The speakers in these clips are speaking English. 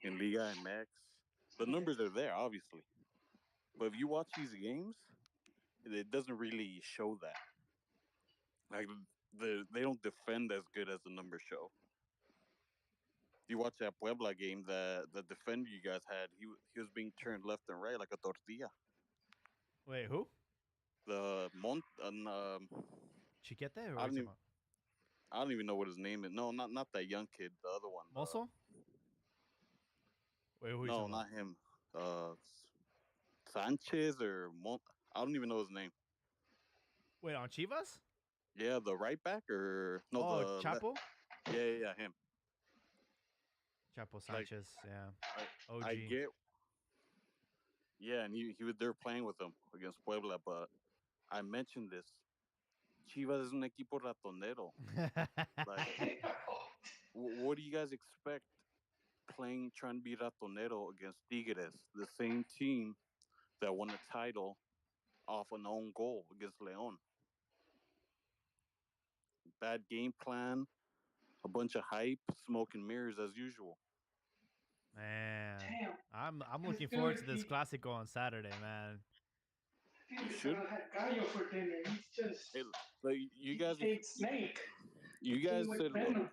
in Liga MX. The numbers are there, obviously. But if you watch these games, it doesn't really show that. Like they don't defend as good as the numbers show. If you watch that Puebla game, the defender you guys had, he was being turned left and right like a tortilla. Wait, who? The Chiquete or what are I you don't talking even about? I don't even know what his name is. No, not that young kid. The other one. Mosso? Wait, who are you No, talking about? not him. Uh, Sanchez or I don't even know his name. Wait, on Chivas? Yeah, the right back or no Oh, the Chapo? yeah him. Chapo Like Sanchez, yeah. I OG. get yeah, and he was there playing with them against Puebla, but I mentioned this. Chivas es un equipo ratonero. Like, what do you guys expect playing trying to be ratonero against Tigres, the same team that won a title off an own goal against Leon? Bad game plan, a bunch of hype, smoke and mirrors as usual. Man, Damn, I'm this looking forward dude, to this Classico on Saturday, man. You he should. literally had gallo for dinner. He's just, Hey, like you he guys, ate snake. you Came guys with said venom.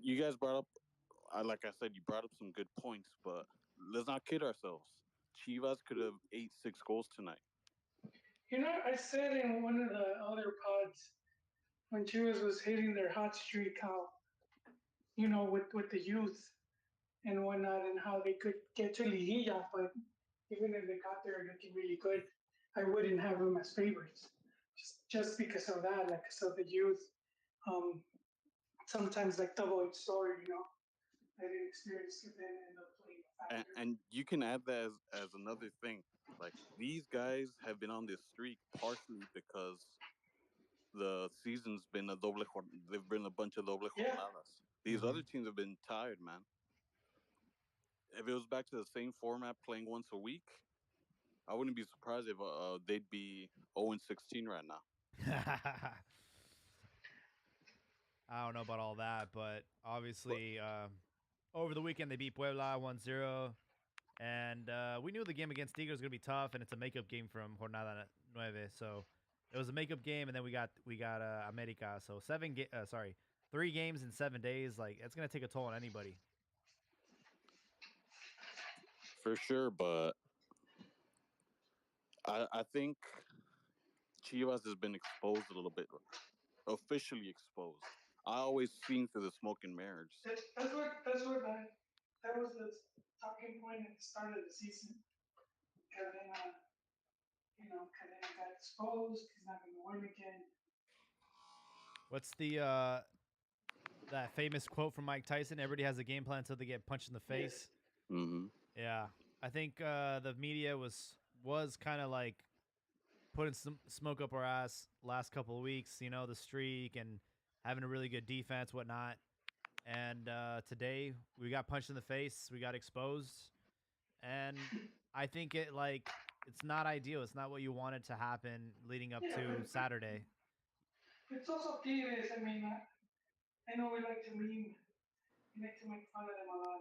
you guys brought up. Like I said, you brought up some good points, but let's not kid ourselves. Chivas could have ate 6 goals tonight. You know, I said in one of the other pods when Chivas was hitting their hot streak, how with the youth and whatnot, and how they could get to Liguilla, but even if they got there looking really good, I wouldn't have them as favorites, just because of that, like so the youth. Um, Sometimes like double-edged sword, I didn't experience it then end up playing a factor. And you can add that as another thing. Like these guys have been on this streak partially because the season's been they've been a bunch of doble Yeah, jornadas. These Hmm. other teams have been tired, man. If it was back to the same format, playing once a week, I wouldn't be surprised if they'd be 0-16 right now. I don't know about all that, but obviously, over the weekend they beat Puebla 1-0. And we knew the game against Tigres was going to be tough, and it's a makeup game from Jornada 9. So it was a makeup game, and then we got America. So 3 games in 7 days. Like, it's going to take a toll on anybody. For sure, but I think Chivas has been exposed a little bit, officially exposed. I always seen through the smoke and mirrors. that was the talking point at the start of the season. Cadena, Cadena got exposed. He's not going to win again. What's the that famous quote from Mike Tyson? Everybody has a game plan until they get punched in the Yes. face. Hmm. Yeah, I think the media was kind of like putting some smoke up our ass last couple of weeks. The streak and having a really good defense, whatnot. And today we got punched in the face. We got exposed, and I think it's not ideal. It's not what you wanted to happen leading up Yeah, to Saturday. but it's also Tigres. I mean, I know we like to make fun of them a lot,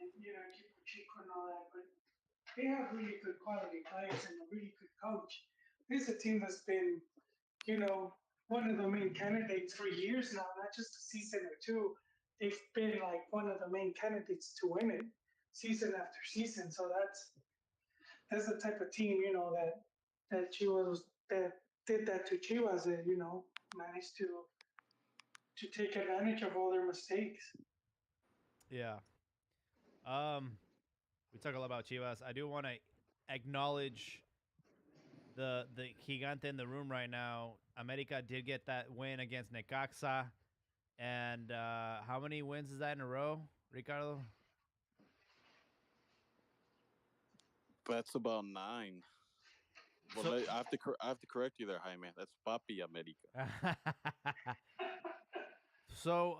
and keep Chico and all that, but they have really good quality players and a really good coach. This is a team that's been, you know, one of the main candidates for years now, not just a season or two. They've been like one of the main candidates to win it season after season. So that's the type of team, that Chivas that did that to Chivas and, managed to take advantage of all their mistakes. Yeah. Um, we talk a lot about Chivas. I do want to acknowledge the gigante in the room right now. America did get that win against Necaxa, and how many wins is that in a row, Ricardo? That's about 9. Well, So, I have to correct you there, Jaime. That's Papi America. so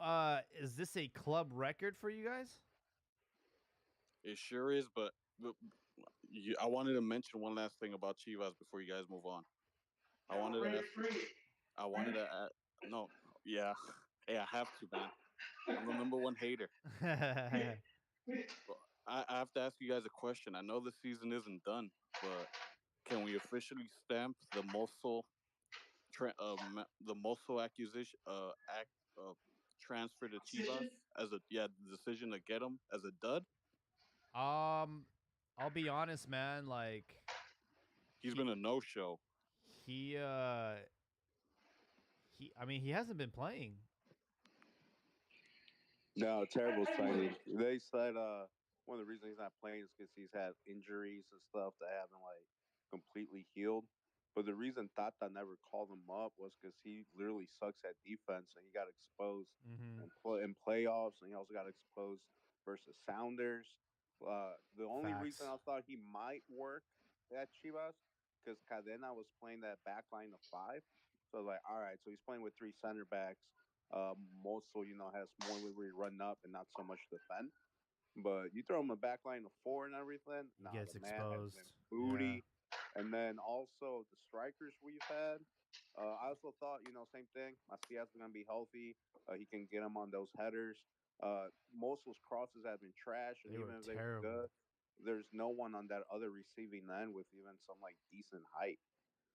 is this a club record for you guys? It sure is, but I wanted to mention one last thing about Chivas before you guys move on. I wanted to Rent ask. free, I wanted right? to. No, yeah, hey, I have to, man. I'm the number one hater. We- Well, I have to ask you guys a question. I know the season isn't done, but can we officially stamp the Mosso accusation transfer to Chivas Decision. as a the decision to get him as a dud? um, I'll be honest, man. Like He's he been a no show. he uh I mean, he hasn't been playing. No, terrible I signing. would. They said one of the reasons he's not playing is because he's had injuries and stuff that haven't like completely healed. But the reason Tata never called him up was because he literally sucks at defense and he got exposed Mm-hmm. in playoffs and he also got exposed versus Sounders. The only reason Facts. I thought he might work at Chivas because Cadena was playing that back line of five. So I was like, all right, so he's playing with three center backs. Mosul, has more liberty to run up and not so much defend. But you throw him a back line of four and everything, He nah, gets the man has exposed. been Yeah. booty. And then also the strikers we've had. I also thought, same thing. Macias is going to be healthy. He can get him on those headers. Mosul's crosses have been trash, and They were even if they were terrible. good, there's no one on that other receiving end with even some like decent height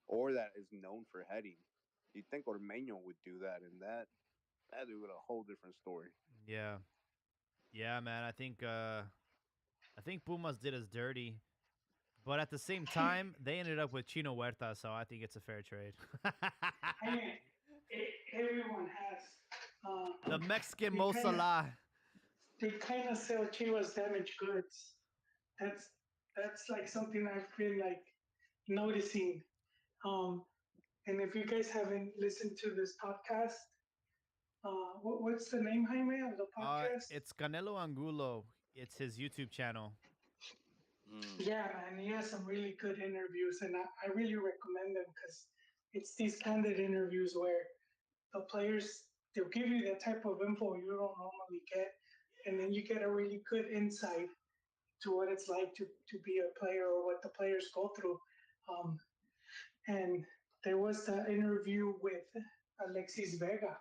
or that is known for heading. You'd think Ormeño would do that, and that would a whole different story. Yeah. Yeah, man. I think Pumas did us dirty. But at the same time, they ended up with Chino Huerta, so I think it's a fair trade. I mean, everyone has. The Mexican They Mo kinda- Salah. they kind of sell Chivas damaged goods. That's that's like something I've been like noticing. Um, and if you guys haven't listened to this podcast, what's the name, Jaime, of the podcast? It's Canelo Angulo. It's his YouTube channel. Hmm. Yeah, man, he has some really good interviews, and I really recommend them because it's these candid interviews where the players they'll give you the type of info you don't normally get, and then you get a really good insight to what it's like to be a player or what the players go through. Um, and there was the interview with Alexis Vega,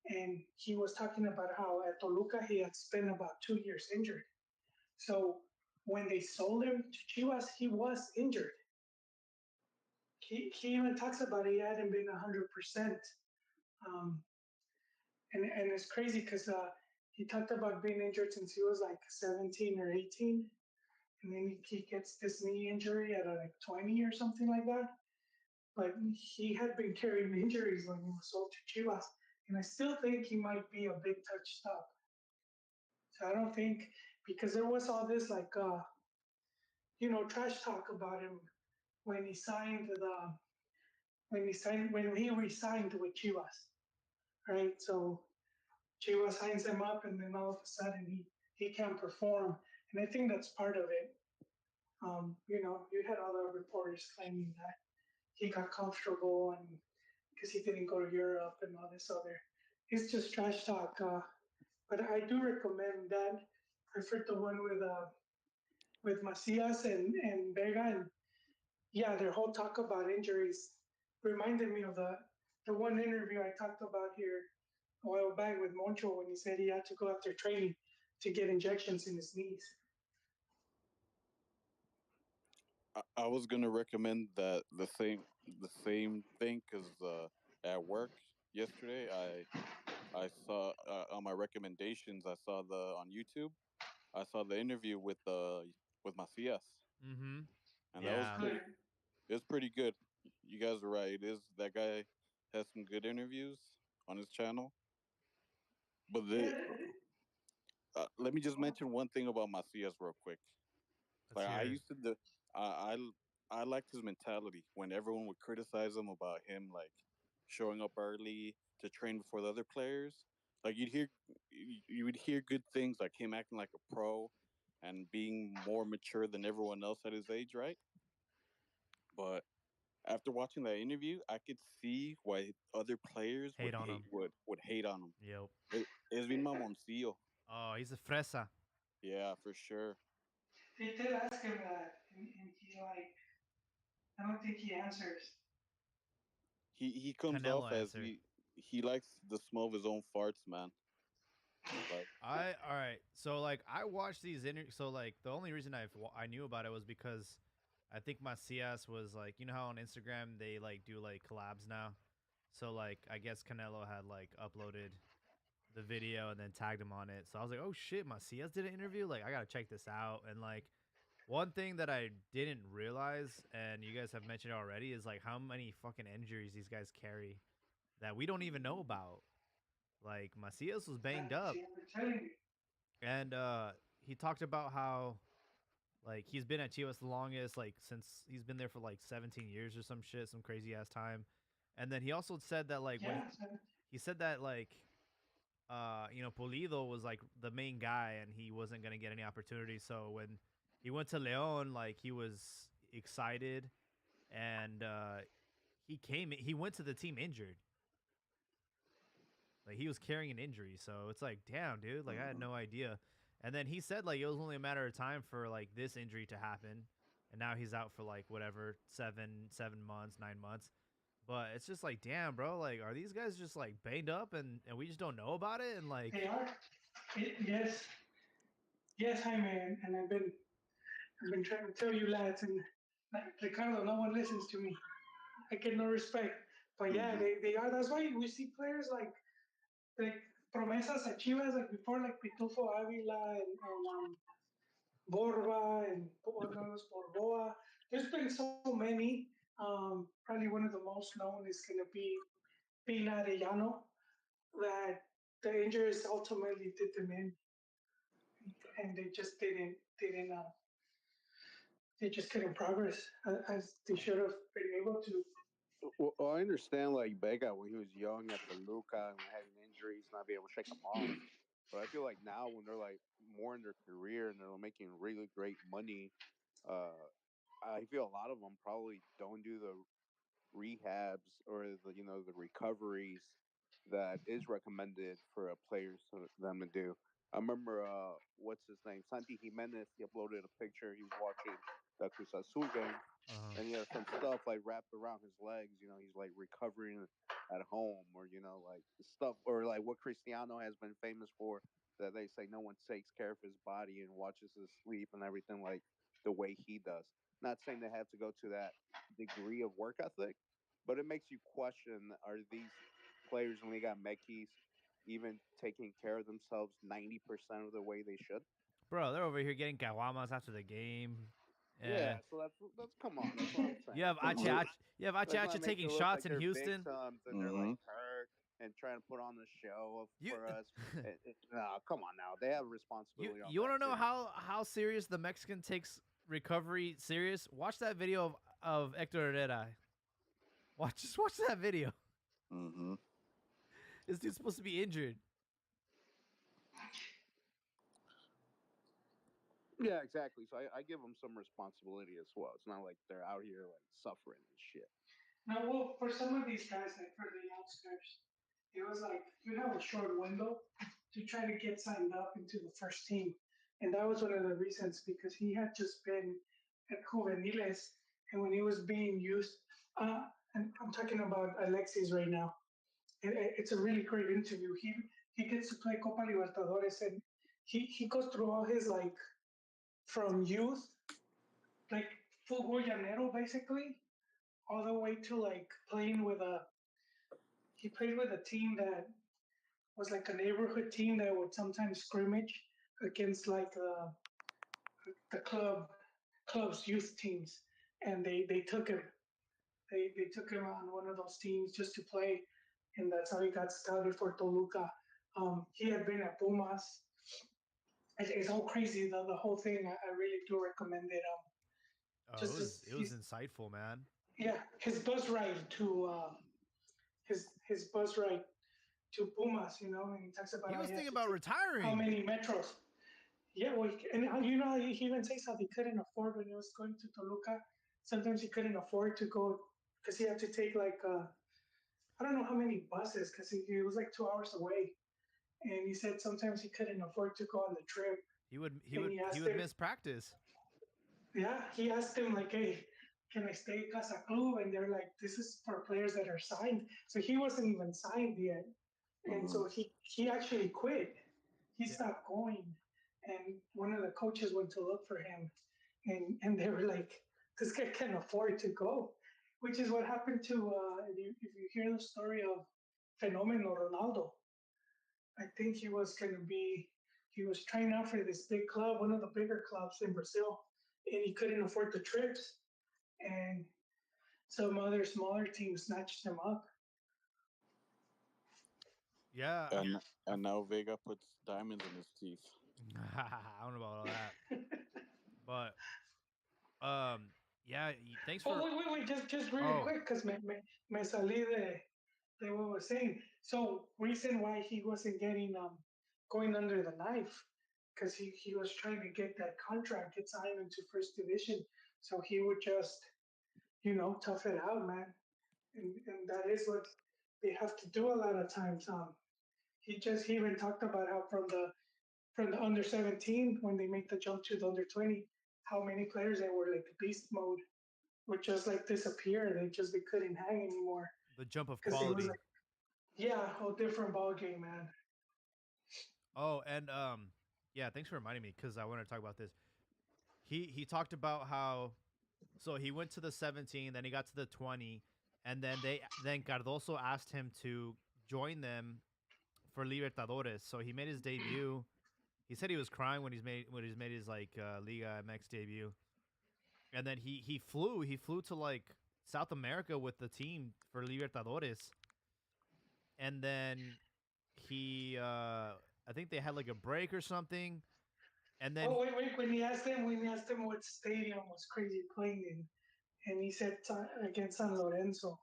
and he was talking about how at Toluca he had spent about 2 years injured. So when they sold him to Chivas, he was injured. He even talks about he hadn't been 100%. Um, and it's crazy because he talked about being injured since he was like 17 or 18. And then he gets this knee injury at like 20 or something like that. But he had been carrying injuries when he was sold to Chivas. And I still think he might be a big touch stop. So I don't think, because there was all this like, trash talk about him when he signed when he resigned with Chivas, right? So Chivas signs him up, and then all of a sudden he can't perform, and I think that's part of it. You had other reporters claiming that he got comfortable and because he didn't go to Europe and all this other. It's just trash talk. But I do recommend that. I prefer the one with Macias and Vega, and yeah, their whole talk about injuries reminded me of the one interview I talked about here a while back with Moncho when he said he had to go after training to get injections in his knees. I was gonna recommend that the same thing because at work yesterday I saw on my recommendations I saw the on YouTube I saw the interview with Macias, Mm-hmm. and that was Yeah. Good. it was pretty good. You guys are right. It is that guy has some good interviews on his channel. But Yeah, let me just mention one thing about Macias real quick. Let's Like hear I it. used to do, I liked his mentality when everyone would criticize him about him like showing up early to train before the other players. Like you would hear good things like him acting like a pro and being more mature than everyone else at his age, right? But after watching that interview, I could see why other players Hate on him. would hate on him. Yep. Es bien mamoncillo. Oh, he's a fresa. Yeah, for sure. they did ask him that, and he like, I don't think he answers. He comes Canelo off as answered. he likes the smell of his own farts, man. Like, All right. So like I watched these So like the only reason I knew about it was because I think Macias was like, you know how on Instagram they like do like collabs now. So like I guess Canelo had like uploaded the video and then tagged him on it. So I was like, oh shit, Macias did an interview. Like I gotta check this out. And like one thing that I didn't realize, and you guys have mentioned already, is like how many fucking injuries these guys carry that we don't even know about. Like Macias was banged up, See, I'm telling you. and he talked about how like he's been at Chivas the longest, like since he's been there for like 17 years or some shit, some crazy ass time. And then he also said that like when Yeah, he said that like you know, Pulido was like the main guy and he wasn't gonna get any opportunity. So when he went to Leon, like he was excited and he went to the team injured. Like he was carrying an injury. So it's like, damn, dude, like I had no idea. And then he said like it was only a matter of time for like this injury to happen. And now he's out for like whatever, 7 months, 9 months. But it's just like, damn, bro, like are these guys just like banged up and we just don't know about it? And like they are. Yes, yes, Jaime, and I've been trying to tell you lads, and like, Ricardo, no one listens to me. I get no respect. But yeah, they are. That's why we see players like promesas at Chivas, like before, like Pitufo Avila and Borba and what else, Borboa. There's been so many. Probably one of the most known is going to be Pina Arellano, that the injuries ultimately did them in, and they just didn't they just couldn't progress as they should have been able to. well, I understand like Vega when he was young at Toluca and having injuries, not be able to shake them off. But I feel like now when they're like more in their career and they're making really great money, uh, I feel a lot of them probably don't do the rehabs or the recoveries that is recommended for a players to them to do. I remember what's his name, Santi Jimenez. He uploaded a picture. He was watching the Cruz Azul game, and he has some stuff like wrapped around his legs. He's like recovering at home, or like stuff, or like what Cristiano has been famous for. That they say no one takes care of his body and watches his sleep and everything like the way he does. Not saying they have to go to that degree of work ethic, but it makes you question: are these players when they got Mekis even taking care of themselves 90% of the way they should? bro, they're over here getting caguamas after the game. Yeah, so that's come on. That's what I'm saying. You have Let's Ache not, you have let's not Ache make taking it look shots like in they're Houston. victims and they're like hurt and trying to put on the show You for us. No, come on now. They have a you, responsibility on you want that to know too. how serious the Mexican takes recovery serious? Watch that video of Hector Herrera. Just watch that video. Mm-hmm. This dude's supposed to be injured. Yeah, exactly. So I give them some responsibility as well. It's not like they're out here like suffering and shit. Now, well, for some of these guys, like for the youngsters, it was like you have a short window to try to get signed up into the first team, and that was one of the reasons because he had just been at juveniles, and when he was being used, and I'm talking about Alexis right now. It's a really great interview. He gets to play Copa Libertadores, and he goes through all his like from youth, like fútbol llanero basically, all the way to like playing with a. He played with a team that was like a neighborhood team that would sometimes scrimmage against like the club's youth teams, and they took him. They took him on one of those teams just to play, and that's how he got scouted for Toluca. He had been at Pumas. It's all crazy. The whole thing. I really do recommend it. Oh, Just as it was insightful, man. yeah, his bus ride to his bus ride to Pumas. And he talks about He how was he had thinking to about take how retiring. many metros. Yeah, well, and he even says how he couldn't afford when he was going to Toluca. Sometimes he couldn't afford to go because he had to take like I don't know how many buses because he was like 2 hours away, and he said sometimes he couldn't afford to go on the trip. And He would miss practice. yeah, he asked him like, "Hey, can I stay at Casa Club?" And they're like, "This is for players that are signed." So he wasn't even signed yet, and Mm-hmm. so he actually quit. he stopped going, and one of the coaches went to look for him, and they were like, "This guy can't afford to go," which is what happened to if you hear the story of Fenomeno Ronaldo. I think he was trying out for this big club, one of the bigger clubs in Brazil, and he couldn't afford the trips, and some other smaller teams snatched him up. Yeah, And now Vega puts diamonds in his teeth. I don't know about all that, but yeah. Thanks Oh for. wait, just really Oh, quick, because me salí de what I was saying. So reason why he wasn't getting going under the knife, because he was trying to get that contract, get signed into first division, so he would just tough it out, man, and that is what they have to do a lot of times. He even talked about how from the under 17 when they make the jump to the under 20, how many players they were like beast mode would just like disappear. They couldn't hang anymore the jump of because it was quality. like, yeah, a whole different ball game, man. Oh, and yeah. Thanks for reminding me because I want to talk about this. He talked about how so he went to the 17, then he got to the 20, and then Cardoso asked him to join them for Libertadores. So he made his debut. He said he was crying when he's made his like Liga MX debut. And then he flew to like South America with the team for Libertadores. And then he I think they had like a break or something. And then Oh wait, when he asked him what stadium was crazy playing in, and he said against San Lorenzo.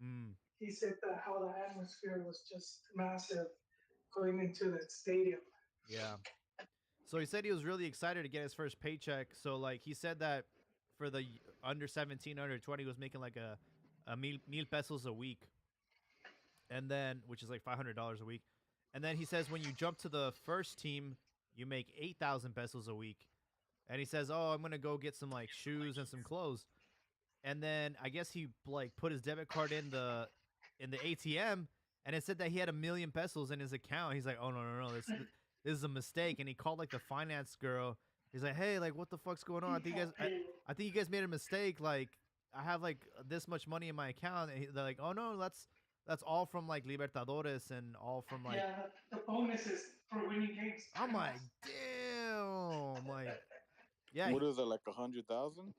mm, He said that how the atmosphere was just massive going into that stadium. yeah. So he said he was really excited to get his first paycheck. So like he said that for the under 17, under 20 was making like a mil pesos a week. And then which is like $500 a week. And then he says when you jump to the first team, you make 8,000 pesos a week. And he says, "Oh, I'm going to go get some like shoes and some clothes." And then I guess he like put his debit card in the ATM, and it said that he had 1,000,000 pesos in his account. He's like, "Oh no, this is a mistake." And he called like the finance girl. He's like, "Hey, like what the fuck's going on? I think you guys made a mistake. Like I have like this much money in my account." And they're like, "Oh no, that's all from like Libertadores and all from like." Yeah, the bonuses for winning games. I'm like, damn, like, yeah. What is it, like 100,000?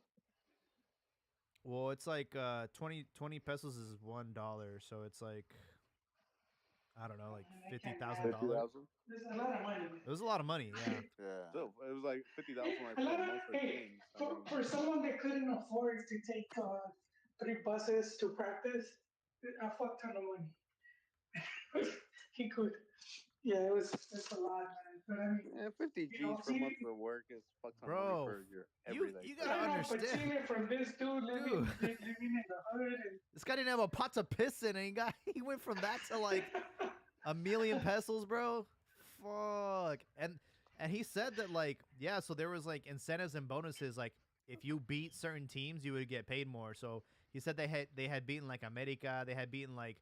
Well, it's like 20 pesos is $1, so it's like I don't know, like $50,000. There's a lot of money. It was a lot of money, yeah. Yeah. So it was like 50,000 like A for lot of, most of the hey, games. for someone that couldn't afford to take 3 buses to practice, a fuck ton of money. He could. Yeah, it's a lot, man. But I mean, 50 G's know, for a see- month for work is fuck ton of Bro, money for your everyday. you I gotta don't know, but understand. seeing it from this dude living in the hood and This guy didn't have a pot to piss in, and he went from that to like 1,000,000 pesos, bro. Fuck. And he said that like yeah, so there was like incentives and bonuses. Like if you beat certain teams, you would get paid more. So he said they had beaten like America, they had beaten like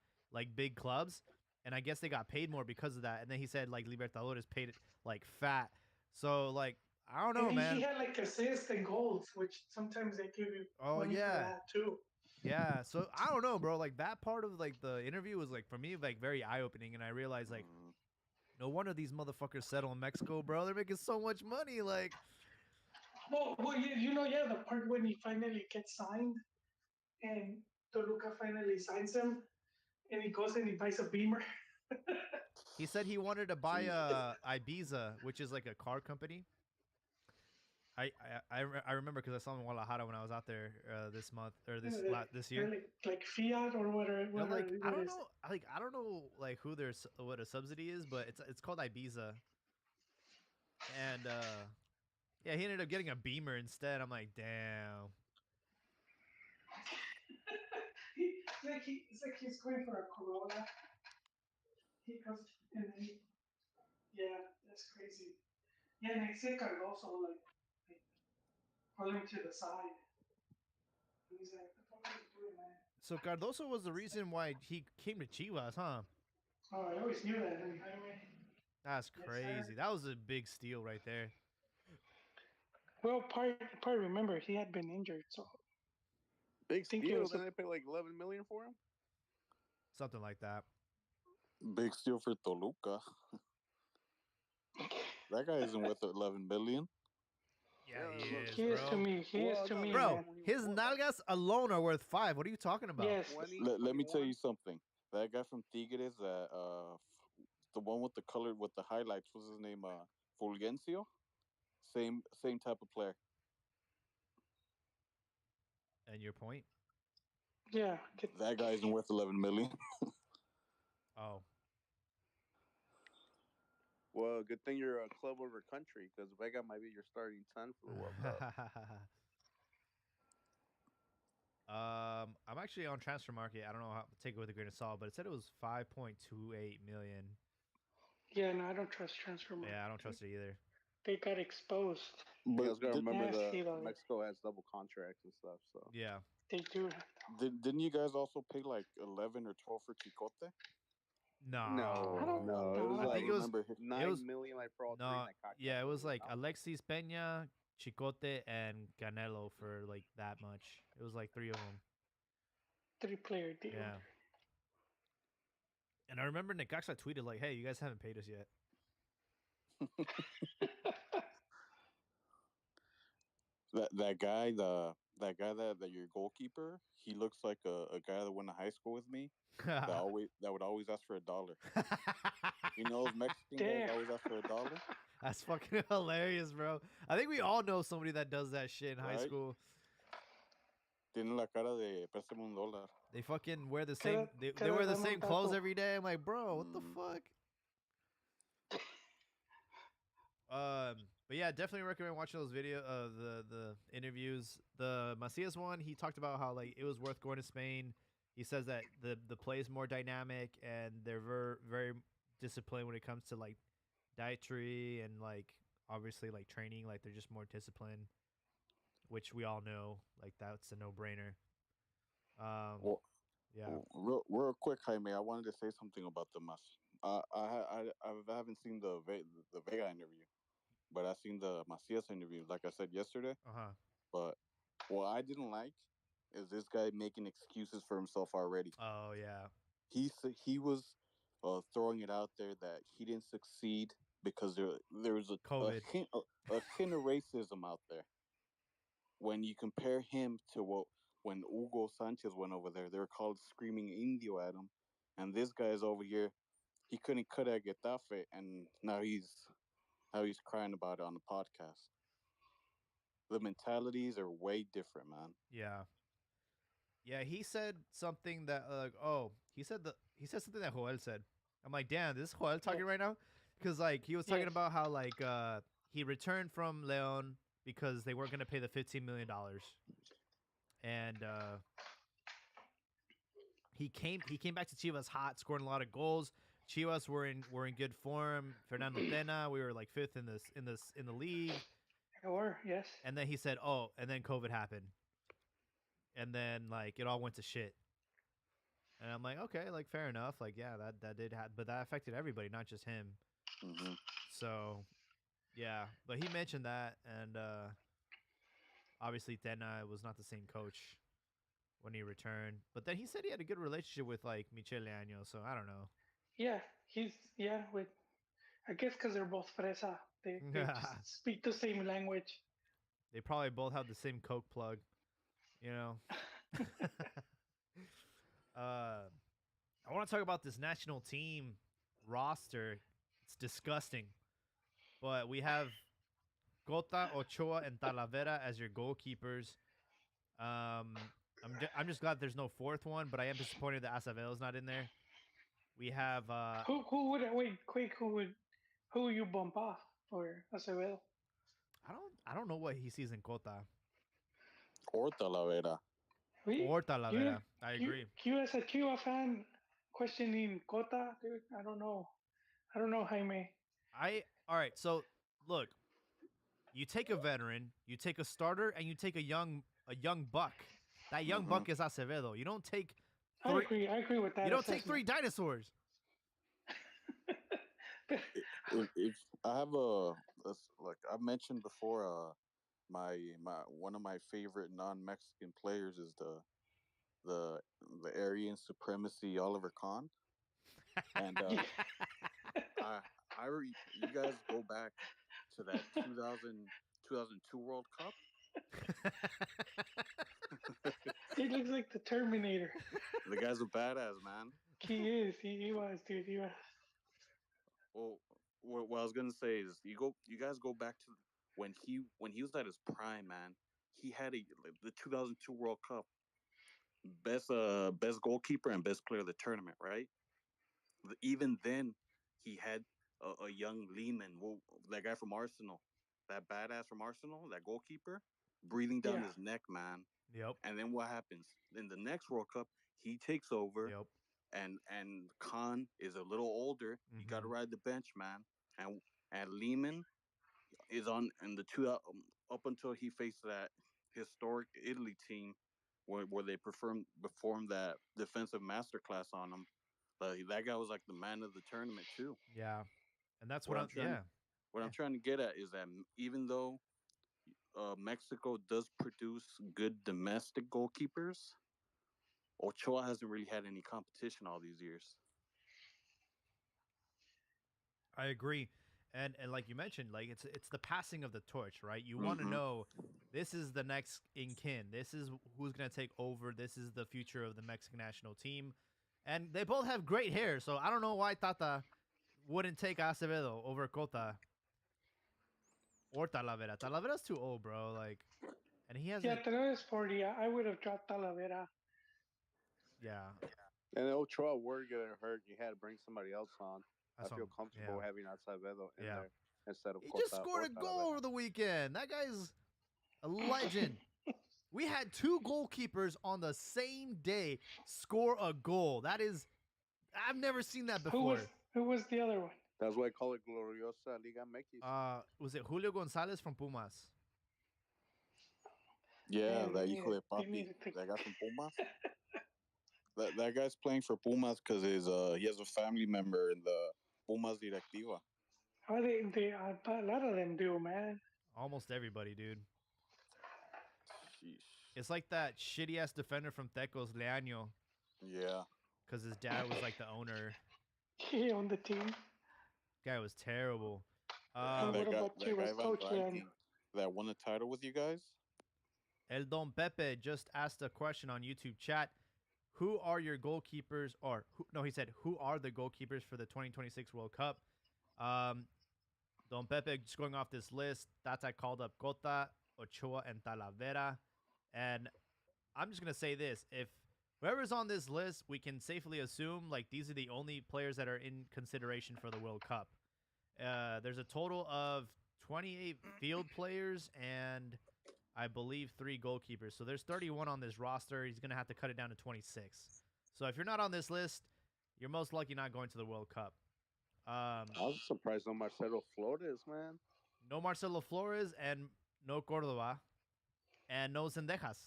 big clubs, and I guess they got paid more because of that. And then he said like Libertadores paid it like fat. So like I don't know, and man. he had like assists and goals, which sometimes they give you Oh money for yeah. that too. Yeah, so I don't know, bro. Like that part of like the interview was like for me like very eye opening, and I realized like no wonder these motherfuckers settle in Mexico, bro. They're making so much money. Like, Well, yeah, the part when he finally gets signed, and Toluca finally signs him, and he goes and he buys a Beamer. he said he wanted to buy Jesus. Ibiza, which is like a car company. I remember because I saw him in Guadalajara when I was out there this month or this year. Like Fiat or whatever. They're like I what don't is know, like I don't know like who their what a subsidy is, but it's called Ibiza. And yeah, he ended up getting a Beamer instead. I'm like, damn. it's like he's going for a Corona. He comes and then yeah, that's crazy. Yeah, and I see Cardoso like pulling to the side. And he's like, "What the fuck are you doing, man?" So Cardoso was the reason why he came to Chivas, huh? Oh, I always knew that. Jaime. That's Yes, crazy. sir. That was a big steal right there. Well, part remember he had been injured, so Big I think it steal. was a Then they pay like 11 million for him. Something like that. Big steal for Toluca. That guy isn't worth 11 million. Yeah, Yeah, he look. is, he is to bro. me. He is Well, to no, me, no, Bro, man. when he his what, like nalgas alone are worth 5. What are you talking about? Yes. 20, Let me tell 21? you something. That guy from Tigres, the one with the color with the highlights, what's his name? Fulgencio. Same type of player. And your point? Yeah. That guy isn't worth 11 million. Oh. Well, good thing you're a club over country because Vega might be your starting 10 for the World Cup. I'm actually on transfer market. I don't know how take it with a grain of salt, but it said it was 5.28 million. Yeah, no, I don't trust transfer market. Yeah, I don't trust it either. They got exposed. You But guys gotta remember Nasty, though. Mexico has double contracts and stuff. So Yeah. They do. didn't you guys also pay like 11 or 12 for Chicote? No. I don't no, know. it was I like think it was- remember 9 million like for all three. No. And like Yeah, it was like no? Alexis Peña, Chicote, and Canelo for like that much. It was like 3 of them. 3-player deal. Yeah. And I remember Necaxa tweeted like, "Hey, you guys haven't paid us yet." That guy, that your goalkeeper, he looks like a guy that went to high school with me. That would always ask for $1. You know those Mexican guys Damn. always ask for $1. That's fucking hilarious, bro. I think we all know somebody that does that shit in high Right? school. Tiene la cara de préstame $1. They fucking wear the Tell same. her- They tell wear her the dame un same clothes taco. every day. I'm like, bro, what the fuck? But yeah, definitely recommend watching those the interviews. The Macias one, he talked about how like it was worth going to Spain. He says that the play is more dynamic and they're very disciplined when it comes to like dietary and like obviously like training. Like they're just more disciplined, which we all know. Like that's a no brainer. Well, Yeah. real quick, Jaime, I wanted to say something about the Mas. I haven't seen the Vega interview, but I seen the Macias interview. Like I said yesterday, but what I didn't like is this guy making excuses for himself already. Oh yeah. He was throwing it out there that he didn't succeed because there was a COVID. hint of racism out there. When you compare him to when Hugo Sanchez went over there, they were called screaming Indio at him, and this guy is over here. He couldn't cut a Getafe, and now he's crying about it on the podcast. The mentalities are way different, man. Yeah. Yeah, he said something that he said something that Joel said. I'm like, damn, this is Joel talking right now? Because like he was talking Yes. about how like he returned from Leon because they weren't gonna pay the $15 million. And he came back to Chivas hot, scoring a lot of goals. Chivas were in good form. Fernando Tena, we were like 5th in the league. Or yes. And then he said, "Oh," and then COVID happened. And then like it all went to shit. And I'm like, okay, like fair enough. Like yeah, that did happen, but that affected everybody, not just him. Mm-hmm. So, yeah, but he mentioned that, and obviously Tena was not the same coach when he returned. But then he said he had a good relationship with like Michele Año, so I don't know. Yeah, with. I guess because they're both fresa, they just speak the same language. They probably both have the same Coke plug, you know. I want to talk about this national team roster. It's disgusting. But we have Cota, Ochoa, and Talavera as your goalkeepers. I'm just glad there's no fourth one, but I am disappointed that Acevedo's not in there. We have Who would wait quick? Who you bump off for Acevedo? I don't know what he sees in Cota Or Talavera. or Talavera. I agree. You as a Chiva fan questioning Cota, dude. I don't know, Jaime. All right. So look, you take a veteran, you take a starter, and you take a young buck. That young buck is Acevedo. You don't take. I agree with that. You don't take assessment. 3 dinosaurs. if I have like I mentioned before, my one of my favorite non-Mexican players is the the Aryan supremacy Oliver Kahn, and Yeah. I you guys go back to that 2002 World Cup. He looks like the Terminator. The guy's a badass, man. He is. He was, dude. He was. Well, what I was gonna say is you guys go back to when he was at his prime, man. He had like, the 2002 World Cup best goalkeeper and best player of the tournament, right? Even then, he had a young Lehman, that guy from Arsenal, that badass from Arsenal, that goalkeeper, breathing down Yeah. his neck, man. Yep. And then what happens in the next World Cup? He takes over, Yep. and Khan is a little older. You got to Mhm. ride the bench, man. And Lehman is on in the up until he faced that historic Italy team where they performed that defensive masterclass on him. That guy was like the man of the tournament too. Yeah. And that's What what I'm I'm. trying Yeah. what Yeah. I'm trying to get at is that even though Mexico does produce good domestic goalkeepers, Ochoa hasn't really had any competition all these years. I agree. And like you mentioned, like it's the passing of the torch, right? You want to Hmm. know this is the next in kin. This is who's going to take over. This is the future of the Mexican national team. And they both have great hair, so I don't know why Tata wouldn't take Acevedo over Cota or Talavera. Talavera's too old, bro. Like, and he Yeah, hasn't. Talavera's 40. I would have dropped Talavera. Yeah, And Ochoa were getting hurt. You had to bring somebody else on. I that's what feel I'm- comfortable yeah. having Acevedo in Yeah. there instead of He Cota just scored or a goal Talavera. over the weekend. That guy's a legend. We had two goalkeepers on the same day score a goal. That is, I've never seen that Who was before. who was the other one? That's why I call it Gloriosa Liga MX. Was it Julio Gonzalez from Pumas? Yeah, Man, that they hijo de they papi, needed to. that guy from Pumas. That guy's playing for Pumas because he has a family member in the Pumas Directiva. Oh, a lot of them do, man. Almost everybody, dude. Sheesh. It's like that shitty ass defender from Tecos, Leaño, Yeah. because his dad was like the owner. He on the team. Guy was terrible. And What that guy, about that guy Chivas Van coach then? Ranking that won the title with you guys. El Don Pepe just asked a question on YouTube chat. Who are your goalkeepers? Or no, he said, who are the goalkeepers for the 2026 World Cup? Don Pepe, just going off this list, Tata called up Cota, Ochoa, and Talavera. And I'm just going to say this. If whoever's on this list, we can safely assume like these are the only players that are in consideration for the World Cup. There's a total of 28 field players and I believe 3 goalkeepers. So there's 31 on this roster. He's going to have to cut it down to 26. So if you're not on this list, you're most likely not going to the World Cup. I was surprised on Marcelo Flores, man. No Marcelo Flores and no Cordova and no Zendejas.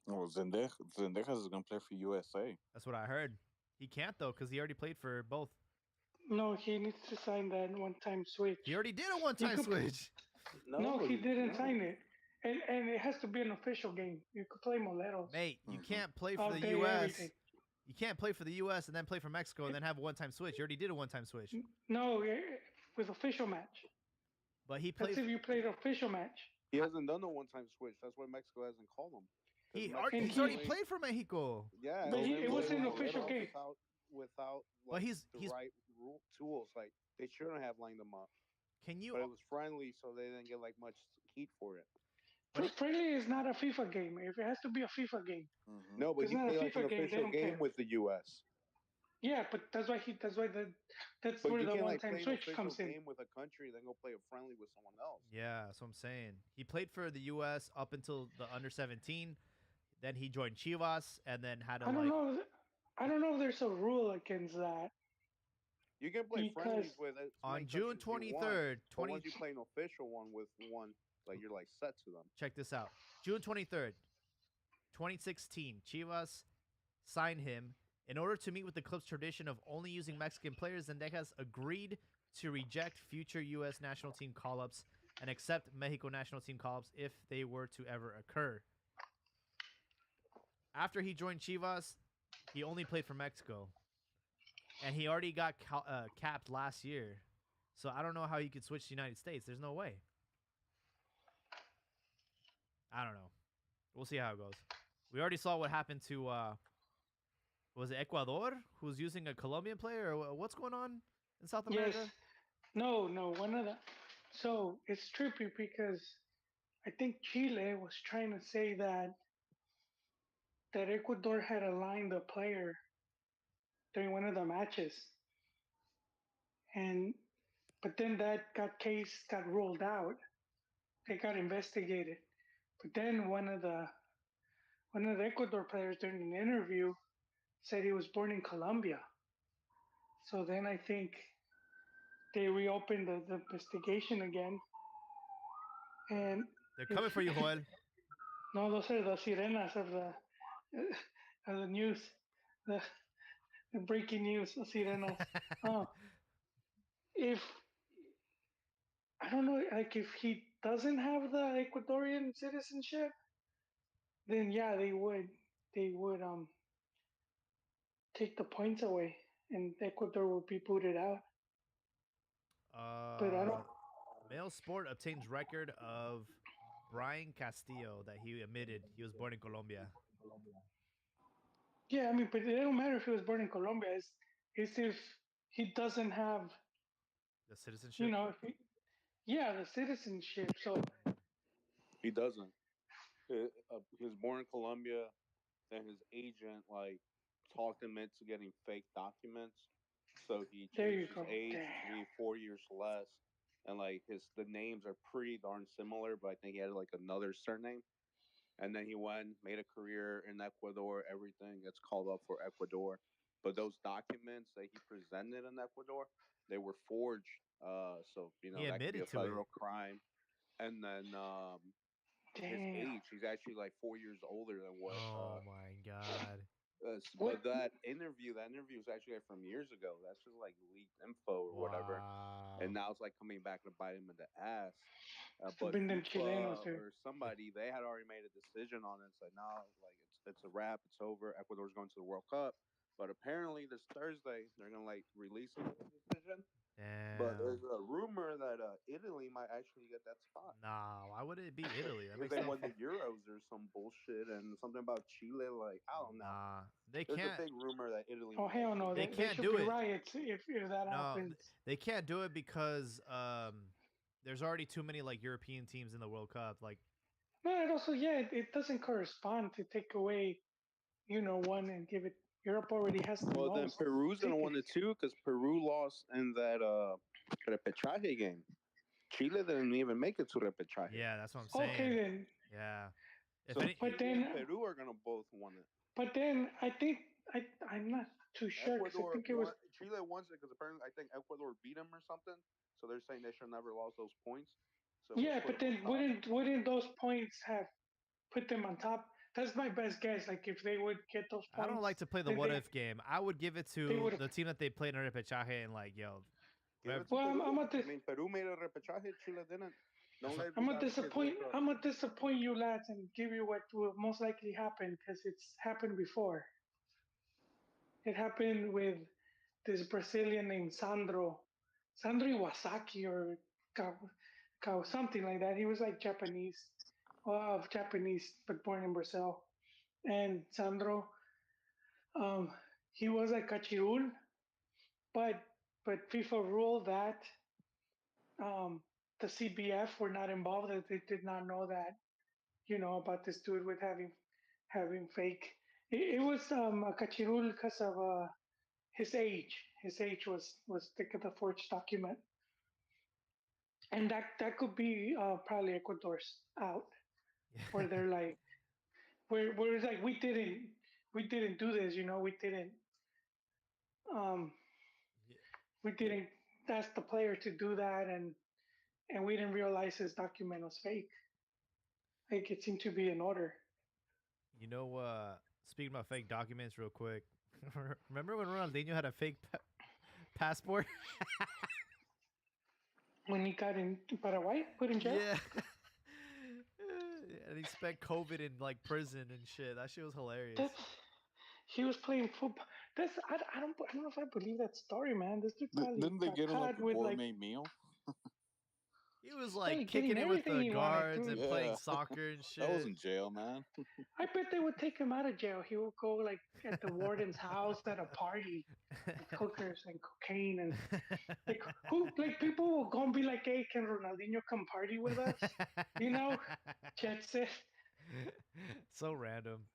Oh, Zendejas is gonna play for USA. That's what I heard. He can't though because he already played for both. No, he needs to sign that one-time switch. He already did a one-time could- switch. No, he didn't no. sign it. And it has to be an official game. You could play Moleros. Mate, you Mhm. can't play for All the day, U.S. everything. You can't play for the U.S. and then play for Mexico and then have a one-time switch. You already did a one-time switch. No, with official match. But he That's played. if you played official match. He hasn't done a one-time switch. That's why Mexico hasn't called him. 'Cause He's Mexico already he- played for Mexico. Yeah, But and he- they it play wasn't an with official Morelos game. Without But like, he's- the he's- right tools. Like they shouldn't have lined them up. Can you? But it was friendly, so they didn't get like much heat for it. But But friendly is not a FIFA game. If it has to be a FIFA game. Mhm. No, but It's he not a played like FIFA an game, they official don't game care. with the U.S. Yeah, but that's why that's But where you the can't like one-time play an switch official comes in. game with a country, then go play a friendly with someone else. Yeah, that's what I'm saying. He played for the U.S. up until the under 17. Then he joined Chivas and then had to I don't like. know. I don't know if there's a rule against that. You can play Because friendlies with as On many June countries you want, 23rd, but 20. once you play an official one with one, like you're like set to them. Check this out. June 23rd, 2016. Chivas signed him In order to meet with the club's tradition of only using Mexican players, Zendejas agreed to reject future U.S. national team call-ups and accept Mexico national team call-ups if they were to ever occur. After he joined Chivas, he only played for Mexico. And he already got capped last year. So I don't know how he could switch to the United States. There's no way. I don't know. We'll see how it goes. We already saw what happened to, was it Ecuador, who's using a Colombian player? Or what's going on in South America? Yes. No, one of the. So it's trippy because I think Chile was trying to say that Ecuador had aligned the player during one of the matches, and but then that case got ruled out. It got investigated, but then one of the Ecuador players during an interview said he was born in Colombia. So then I think they reopened the investigation again. And they're coming for you, Joel. No, those are the sirenas of the news, the breaking news, the sirenas. If I don't know, like if he doesn't have the Ecuadorian citizenship, then yeah, they would take the points away, and Ecuador will be booted out. But I don't. Mail Sport obtains record of Brian Castillo that he admitted he was born in Colombia. Yeah, I mean, but it don't matter if he was born in Colombia. It's if he doesn't have the citizenship. You know, the citizenship. So he doesn't. He was born in Colombia. Then his agent talked him into getting fake documents. So he changed his age to be 4 years less. And the names are pretty darn similar, but I think he had another surname. And then he went, made a career in Ecuador. Everything gets called up for Ecuador. But those documents that he presented in Ecuador, they were forged. So he that could be a federal crime. And then his age, he's actually 4 years older than what. Oh my God. But that interview was actually from years ago. That's just leaked info or whatever. And now it's coming back to bite him in the ass. But FIFA or somebody, they had already made a decision on it. It's no, it's a wrap. It's over. Ecuador's going to the World Cup. But apparently this Thursday they're gonna release a decision. Damn. But there's a rumor that Italy might actually get that spot. Nah, why would it be Italy? Because they won the Euros or some bullshit, and something about Chile. I don't know. Nah, they There's can't. a big rumor that Italy. Oh hell no! They can't do it. Riots if that happens. They can't do it because there's already too many European teams in the World Cup. No, and also it doesn't correspond to take away, one and give it. Europe already has the most. Then Peru's gonna win it too because Peru lost in that repechaje game. Chile didn't even make it to repechaje. Yeah, that's what I'm saying. Okay then. Yeah. But then Peru are gonna both win it. But then I think I'm not too sure. I think it was Chile won it because apparently I think Ecuador beat them or something. So they're saying they should never lost those points. So yeah, but then wouldn't those points have put them on top? That's my best guess. If they would get those points. I don't like to play the what if game. I would give it to the team that they played in repechaje and I'm at this. I mean, Peru made a repechaje. Chile didn't. I'm gonna disappoint you lads and give you what will most likely happen because it's happened before. It happened with this Brazilian named Sandro Iwasaki or something like that. He was Japanese, of Japanese, but born in Brazil. And Sandro, he was a cachirul, but FIFA ruled that the CBF were not involved. That they did not know that, about this dude with having fake. It was a cachirul because of his age. His age was the forged document, and that could be probably Ecuador's out, where they're where it's we didn't do this, we didn't ask the player to do that, and we didn't realize his document was fake. It seemed to be in order. Speaking about fake documents, real quick, Remember when Ronaldinho had a fake passport? When he got in Paraguay, put in jail. Yeah. And he spent COVID in like prison and shit. That shit was hilarious. That's he was playing football. I don't know if I believe that story, man. This dude probably Didn't they got get him like caught a with like gourmet meal? He was Hey, like getting kicking it with everything the he wanted, guards dude. and playing Yeah. soccer and shit. That was in jail, man. I bet they would take him out of jail. He would go like at the warden's house at a party, with hookers and cocaine and like people will go and be like, "Hey, can Ronaldinho come party with us?" You know, jet set. So random.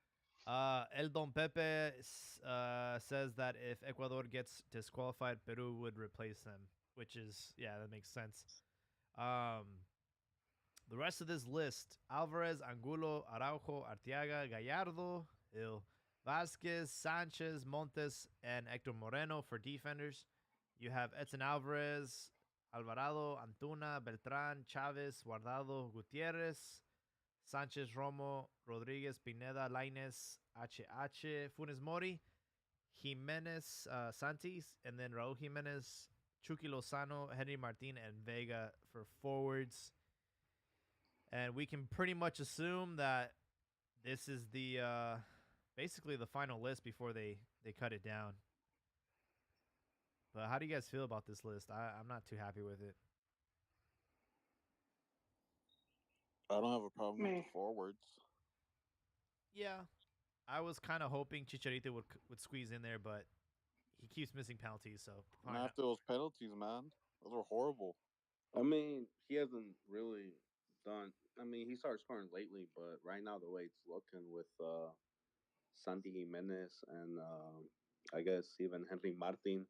El Don Pepe says that if Ecuador gets disqualified, Peru would replace them, which is, yeah, that makes sense. The rest of this list: Alvarez, Angulo, Araujo, Arteaga, Gallardo, Vasquez, Sanchez, Montes, and Hector Moreno for defenders. You have Edson Alvarez, Alvarado, Antuna, Beltran, Chavez, Guardado, Gutierrez, Sanchez, Romo, Rodriguez, Pineda, Lainez, HH, Funes Mori, Jimenez, Santis, and then Raul Jimenez, Chucky Lozano, Henry Martin, and Vega for forwards. And we can pretty much assume that this is the basically the final list before they cut it down. But how do you guys feel about this list? I'm not too happy with it. I don't have a problem with Me. the forwards. Yeah, I was kind of hoping Chicharito would squeeze in there, but he keeps missing penalties. So And probably not. after those penalties, man, those were horrible. I mean, he hasn't really done. I mean, he started scoring lately, but right now the way it's looking with Santi Jimenez and I guess even Henry Martin,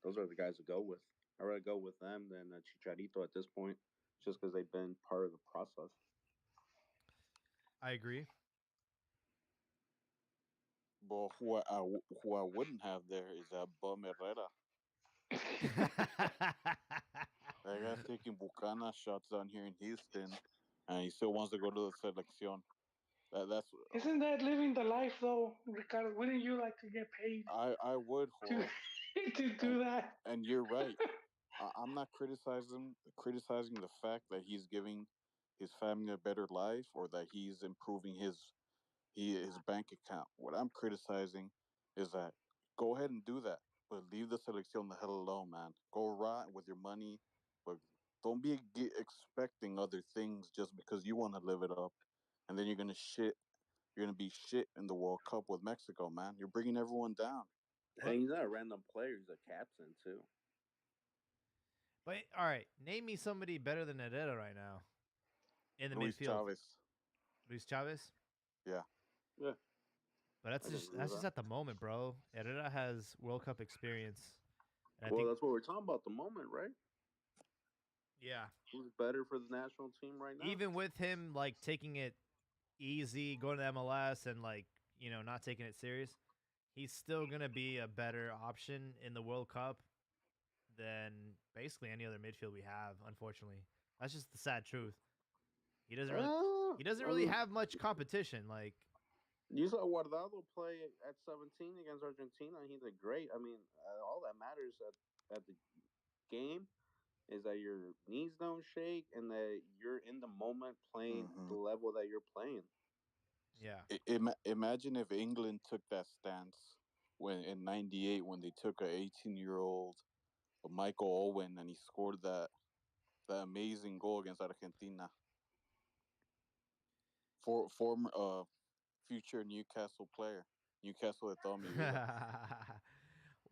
those are the guys to go with. I'd rather go with them than Chicharito at this point, just because they've been part of the process. I agree. But who I wouldn't have there is that Bum Herrera. That guy's taking Bucana shots down here in Houston, and he still wants to go to the selección. That's Isn't that living the life though, Ricardo? Wouldn't you like to get paid I would, to Jorge. to do that? And you're right. I'm not criticizing the fact that he's giving his family a better life or that he's improving his bank account. What I'm criticizing is that go ahead and do that, but leave the selección the hell alone, man. Go right with your money, but don't be expecting other things just because you want to live it up, and then you're gonna shit. You're gonna be shit in the World Cup with Mexico, man. You're bringing everyone down. And he's not a random player; he's a captain too. But all right, name me somebody better than Herrera right now in the Luis midfield. Chavez. Luis Chavez. Yeah. Yeah. But that's I can just agree with at the moment, bro. Herrera has World Cup experience. And I Well, think, that's what we're talking about the moment, right? yeah, Who's better for the national team right now? even with him like taking it easy, going to MLS and like, not taking it serious, he's still gonna be a better option in the World Cup than basically any other midfield we have. Unfortunately, that's just the sad truth. He doesn't really have much competition. Like, You saw Guardado play at 17 against Argentina. He did great. I mean, all that matters at the game is that your knees don't shake and that you're in the moment playing the level that you're playing. yeah, Imagine if England took that stance when in '98 when they took a 18-year-old Michael Owen and he scored that amazing goal against Argentina. Former future Newcastle player. Newcastle de toda mi vida.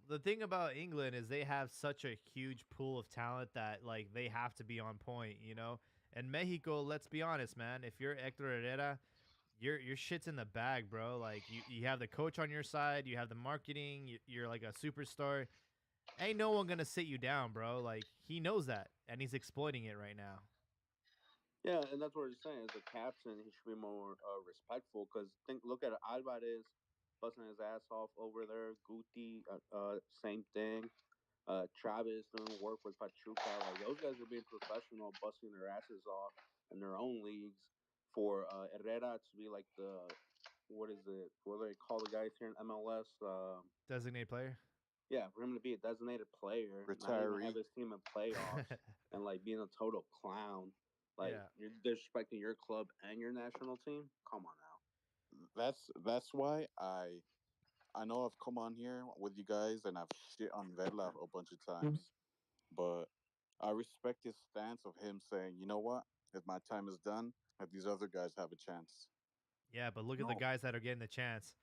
the thing about England is they have such a huge pool of talent that like they have to be on point. And Mexico, let's be honest, man. If you're Hector Herrera, your shit's in the bag, bro. Like you have the coach on your side, you have the marketing, you're like a superstar. Ain't no one gonna sit you down, bro. Like he knows that, and he's exploiting it right now. Yeah, and that's what he's saying. As a captain, he should be more respectful. Because look at Alvarez busting his ass off over there. Guti, same thing. Travis doing work with Pachuca. Like those guys are being professional, busting their asses off in their own leagues. For Herrera to be like the what is it? What do they call the guys here in MLS? Designated player. Yeah, for him to be a designated player, not even have Retiree. his team in playoffs, and like being a total clown, like Yeah. you're disrespecting your club and your national team. Come on now. That's why I know I've come on here with you guys and I've shit on Vela a bunch of times, but I respect his stance of him saying, you know what, if my time is done, if these other guys have a chance. Yeah, but look at the No, guys that are getting the chance.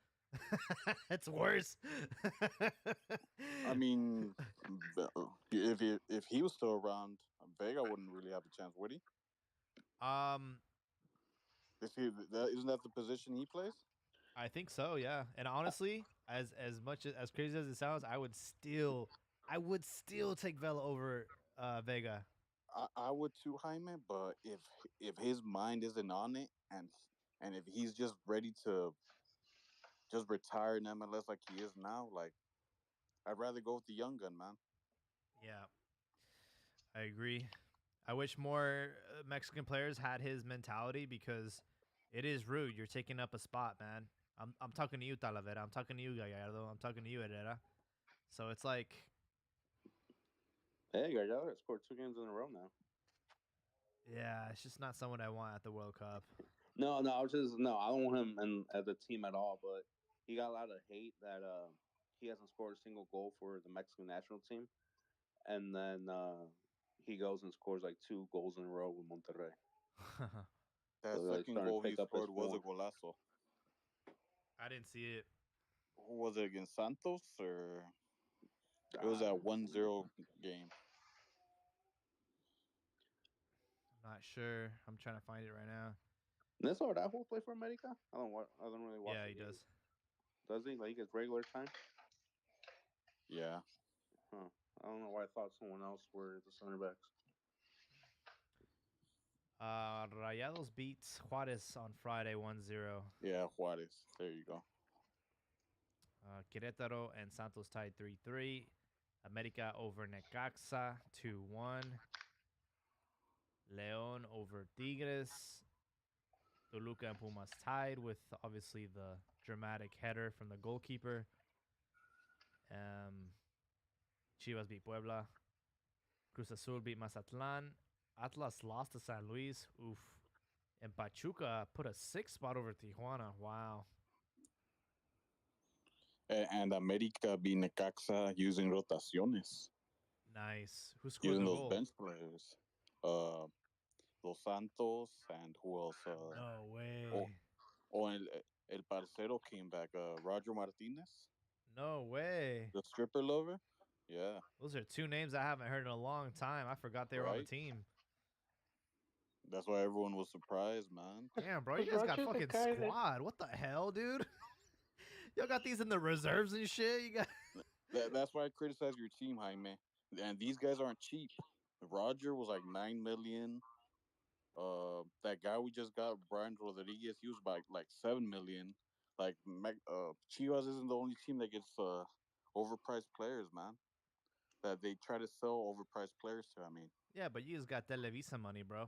It's worse. I mean, if he was still around, Vega wouldn't really have a chance, would he? um, Isn't that the position he plays? I think so. Yeah, and honestly, as much as crazy as it sounds, I would still take Vela over Vega. I would too, Jaime. But if his mind isn't on it, and if he's just ready to just retire in MLS like he is now, like I'd rather go with the young gun, man. Yeah, I agree. I wish more Mexican players had his mentality because it is rude. You're taking up a spot, man. I'm talking to you, Talavera. I'm talking to you, Gallardo. I'm talking to you, Herrera. So it's like, Hey, Gallardo scored 2 games in a row now. yeah, it's just not someone I want at the World Cup. No, no, I don't want him as a team at all. But he got a lot of hate that he hasn't scored a single goal for the Mexican national team, and then he goes and scores like 2 goals in a row with Monterrey. That So like second starting to goal he pick up his scored was a form. golazo. I didn't see it. Who was it against Santos or it was I that don't 1-0 game? I'm not sure. I'm trying to find it right now. Nestor Araujo play for America? I don't really watch. Yeah, the he does. games. Does he? Like he gets regular time? Yeah. Huh. I don't know why I thought someone else were the center backs. Rayados beats Juarez on Friday 1-0. Yeah, Juarez. There you go. Querétaro and Santos tied 3-3. America over Necaxa 2-1. León over Tigres. Toluca and Pumas tied with obviously the dramatic header from the goalkeeper. Chivas beat Puebla. Cruz Azul beat Mazatlan. Atlas lost to San Luis. Oof. And Pachuca put a 6 spot over Tijuana. Wow. And America beat Necaxa using rotaciones, Nice. Who scored using the those goal? bench players. Los Santos and who else? No way. El Parcero came back. Roger Martinez, No way. the stripper lover. Yeah, Those are two names I haven't heard in a long time. I forgot they were on the right. team. That's why everyone was surprised, man. Damn, bro, Was you guys got Roger the fucking guy that- squad. What the hell, dude? Y'all got these in the reserves and shit. You got That's why I criticize your team, Jaime. And these guys aren't cheap. Roger was like 9 million. That guy we just got, Brian Rodriguez, he was like 7 million. Like Chivas isn't the only team that gets overpriced players, man. That they try to sell overpriced players to. I mean, yeah, but you just got Televisa money, bro.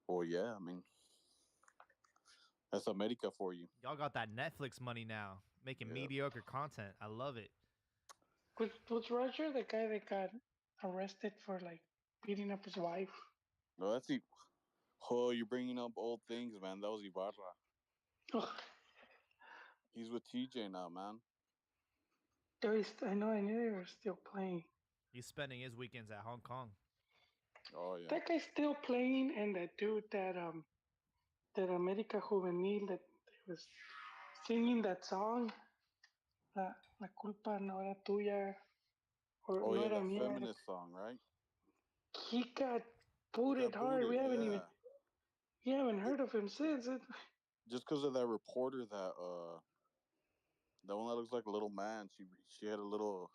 oh yeah, I mean that's America for you. Y'all got that Netflix money now, making Yeah. mediocre content. I love it. Was Roger the guy that got arrested for like beating up his wife? No, that's it. Oh, you're bringing up old things, man. That was Ibarra. Oh, He's with TJ now, man. I know. I knew they were still playing. He's spending his weekends at Hong Kong. Oh yeah. That guy's still playing, and that dude that America Juvenil that was singing that song, la culpa no era tuya, or Oh no yeah, era that mía. feminist song, right? He got booted Got hard. booted, yeah. We haven't heard of him since. Just because of that reporter that the one that looks like a little man. She had a little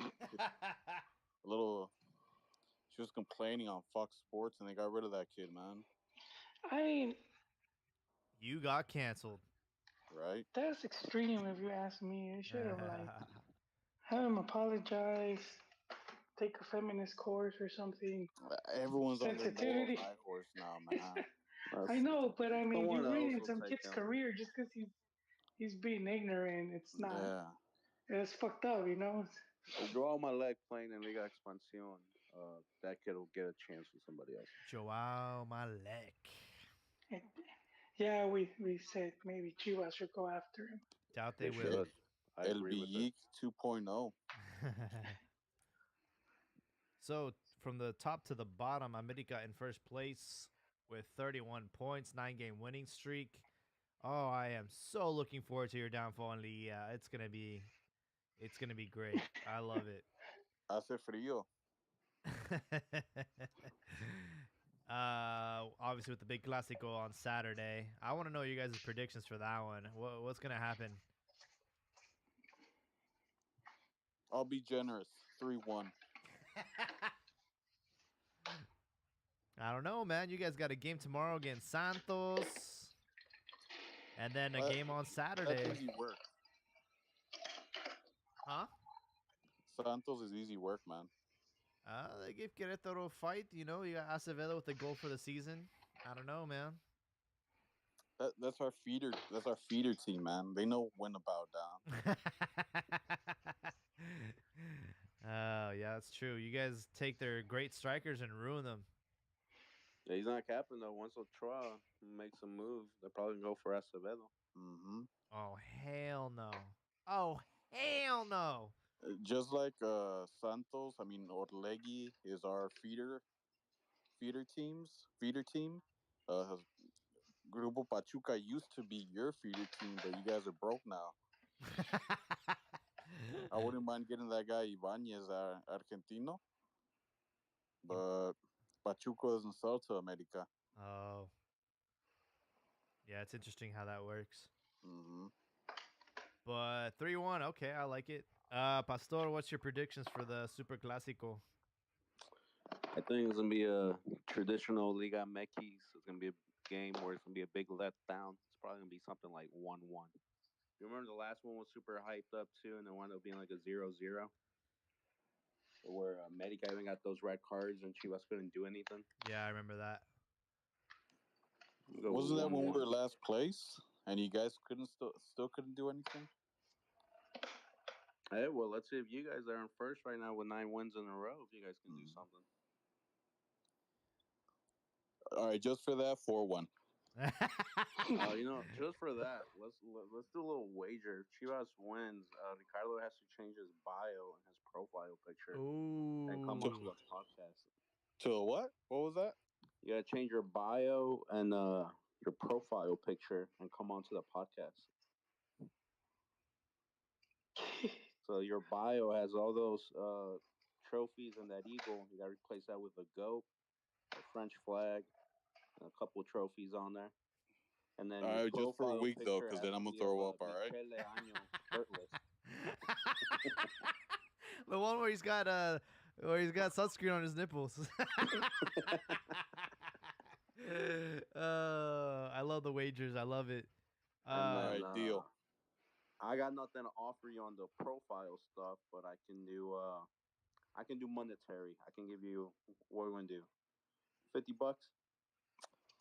she was complaining on Fox Sports and they got rid of that kid, man. I mean, You got canceled. Right? that's extreme if you ask me. They should have like have him apologize, take a feminist course or something. Everyone's on their moral Sensitivity. high horse now, man. I know, but I mean, Someone you're else ruining will some take kid's him. career just because he's being ignorant. It's not. Yeah. It's fucked up, you know. Joao Malek playing in Liga Expansión. That kid will get a chance with somebody else. Joao Malek. It, yeah, we said maybe Chivas should go after him. Doubt they They will. should. I El agree with it. Villique 2.0. So from the top to the bottom, America in first place with 31 points, 9-game winning streak. Oh, I am so looking forward to your downfall in Liga. It's gonna be great. I love it. Hace frío. Obviously with the big Clásico on Saturday. I want to know you guys' predictions for that one. What's gonna happen? I'll be generous. 3-1. I don't know, man. You guys got a game tomorrow against Santos, and then a game on Saturday. That's easy work. Huh? Santos is easy work, man. They give Querétaro a fight. You know, you got Acevedo with the goal for the season. I don't know, man. That's our feeder. That's our feeder team, man. They know when to bow down. Oh, yeah, that's true. You guys take their great strikers and ruin them. Yeah, he's not capping though. Once Ochoa makes a move, they're probably gonna go for Acevedo. Mm-hmm. Oh, hell no. Oh, hell no. Just like Santos, I mean Orlegui is our feeder team. Grupo Pachuca used to be your feeder team, but you guys are broke now. I wouldn't mind getting that guy Ibanez, Argentino, but Pachuca doesn't sell to America. Oh. Yeah, it's interesting how that works. Mm-hmm. But 3-1, okay, I like it. Pastor, what's your predictions for the Super Clásico? I think it's gonna be a traditional Liga MX. It's gonna be a game where it's gonna be a big letdown. It's probably gonna be something like 1-1. You remember the last one was super hyped up too, and it wound up being like a 0-0, where Medica even got those red cards and Chivas couldn't do anything. Yeah, I remember that. Wasn't that when we were last place and you guys still couldn't do anything? Hey, well, let's see if you guys are in first right now with 9 wins in a row. If you guys can do something. All right, just for that, 4-1. You know, just for that, let's do a little wager. If Chivas wins, Ricardo has to change his bio and his profile picture and come Ooh. onto the podcast. To what? What was that? You gotta change your bio and your profile picture and come onto the podcast. So your bio has all those trophies and that eagle. You gotta replace that with a goat, a French flag, and a couple trophies on there. And then all right, just for a week though, because then I'm gonna throw up. All right. Shirtless. The one where he's got sunscreen on his nipples. I love the wagers. I love it. All right, deal. I got nothing to offer you on the profile stuff, but I can do monetary. I can give you, what are we gonna do? $50?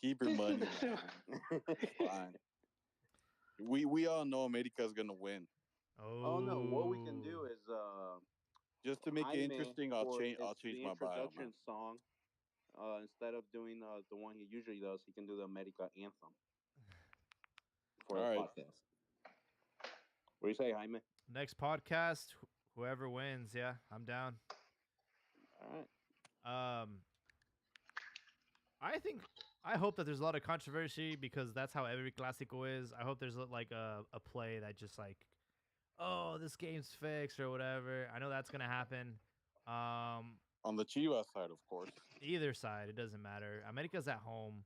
Keep your money. Fine. We all know America's gonna win. Oh no! What we can do is just to make it interesting, I'll change my bio. Introduction song. Instead of doing the one he usually does, he can do the America anthem for the podcast. What do you say, Jaime? Next podcast, whoever wins, yeah, I'm down. All right. I hope that there's a lot of controversy because that's how every Clásico is. I hope there's like a play that just like, oh, this game's fixed or whatever. I know that's gonna happen. On the Chivas side, of course. Either side, it doesn't matter. America's at home,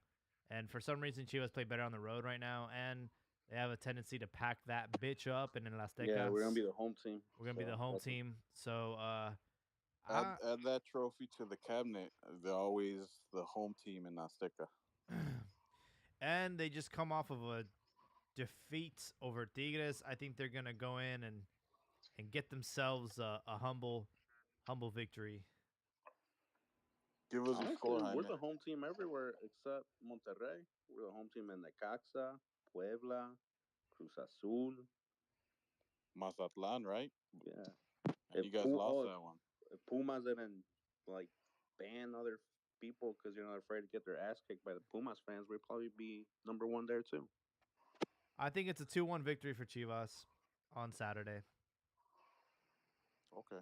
and for some reason, Chivas play better on the road right now, and they have a tendency to pack that bitch up. And in El Azteca, yeah, we're gonna be the home team. We're gonna be the home team. So add that trophy to the cabinet. They're always the home team in Azteca. And they just come off of a defeat over Tigres. I think they're gonna go in and get themselves a humble victory. Give us a score, Honestly, we're Jaime. the home team everywhere except Monterrey. We're the home team in Necaxa, Puebla, Cruz Azul. Mazatlan, right? Yeah. And you guys lost that one. If Pumas didn't like ban other people because you're not afraid to get their ass kicked by the Pumas fans, we'd probably be #1 there too. I think it's a 2-1 victory for Chivas on Saturday. Okay.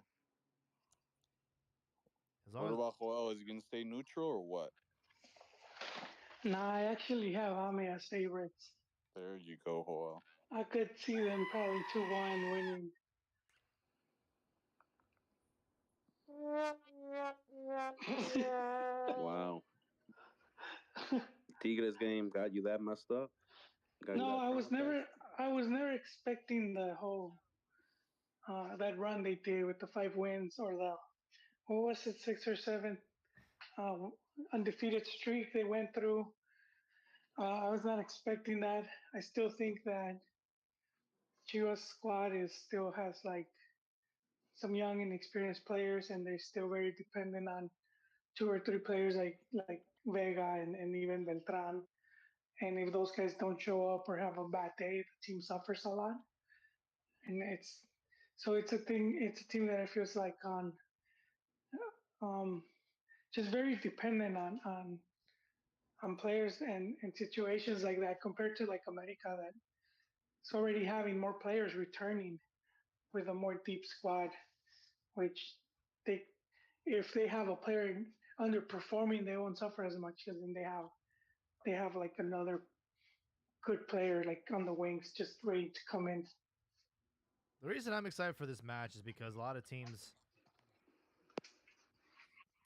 As What long as about Joel? Is he going to stay neutral or what? Nah, I actually have Ame as favorites. There you go, Joel. I could see them probably 2-1 winning. Wow. Tigres game got you that messed up? Got you No, that traumatized? I was never expecting the whole that run they did with the 5 wins or the what was it 6 or 7 uh, undefeated streak they went through. I was not expecting that. I still think that Chivas squad is still has like some young and experienced players, and they're still very dependent on 2 or 3 players like Vega and even Beltran. And if those guys don't show up or have a bad day, the team suffers a lot. And it's a thing. It's a team that I feels like on um, just very dependent on players and situations like that compared to like America that's already having more players returning with a more deep squad, which they if they have a player underperforming, they won't suffer as much as when they have like another good player like on the wings just ready to come in. the reason I'm excited for this match is because a lot of teams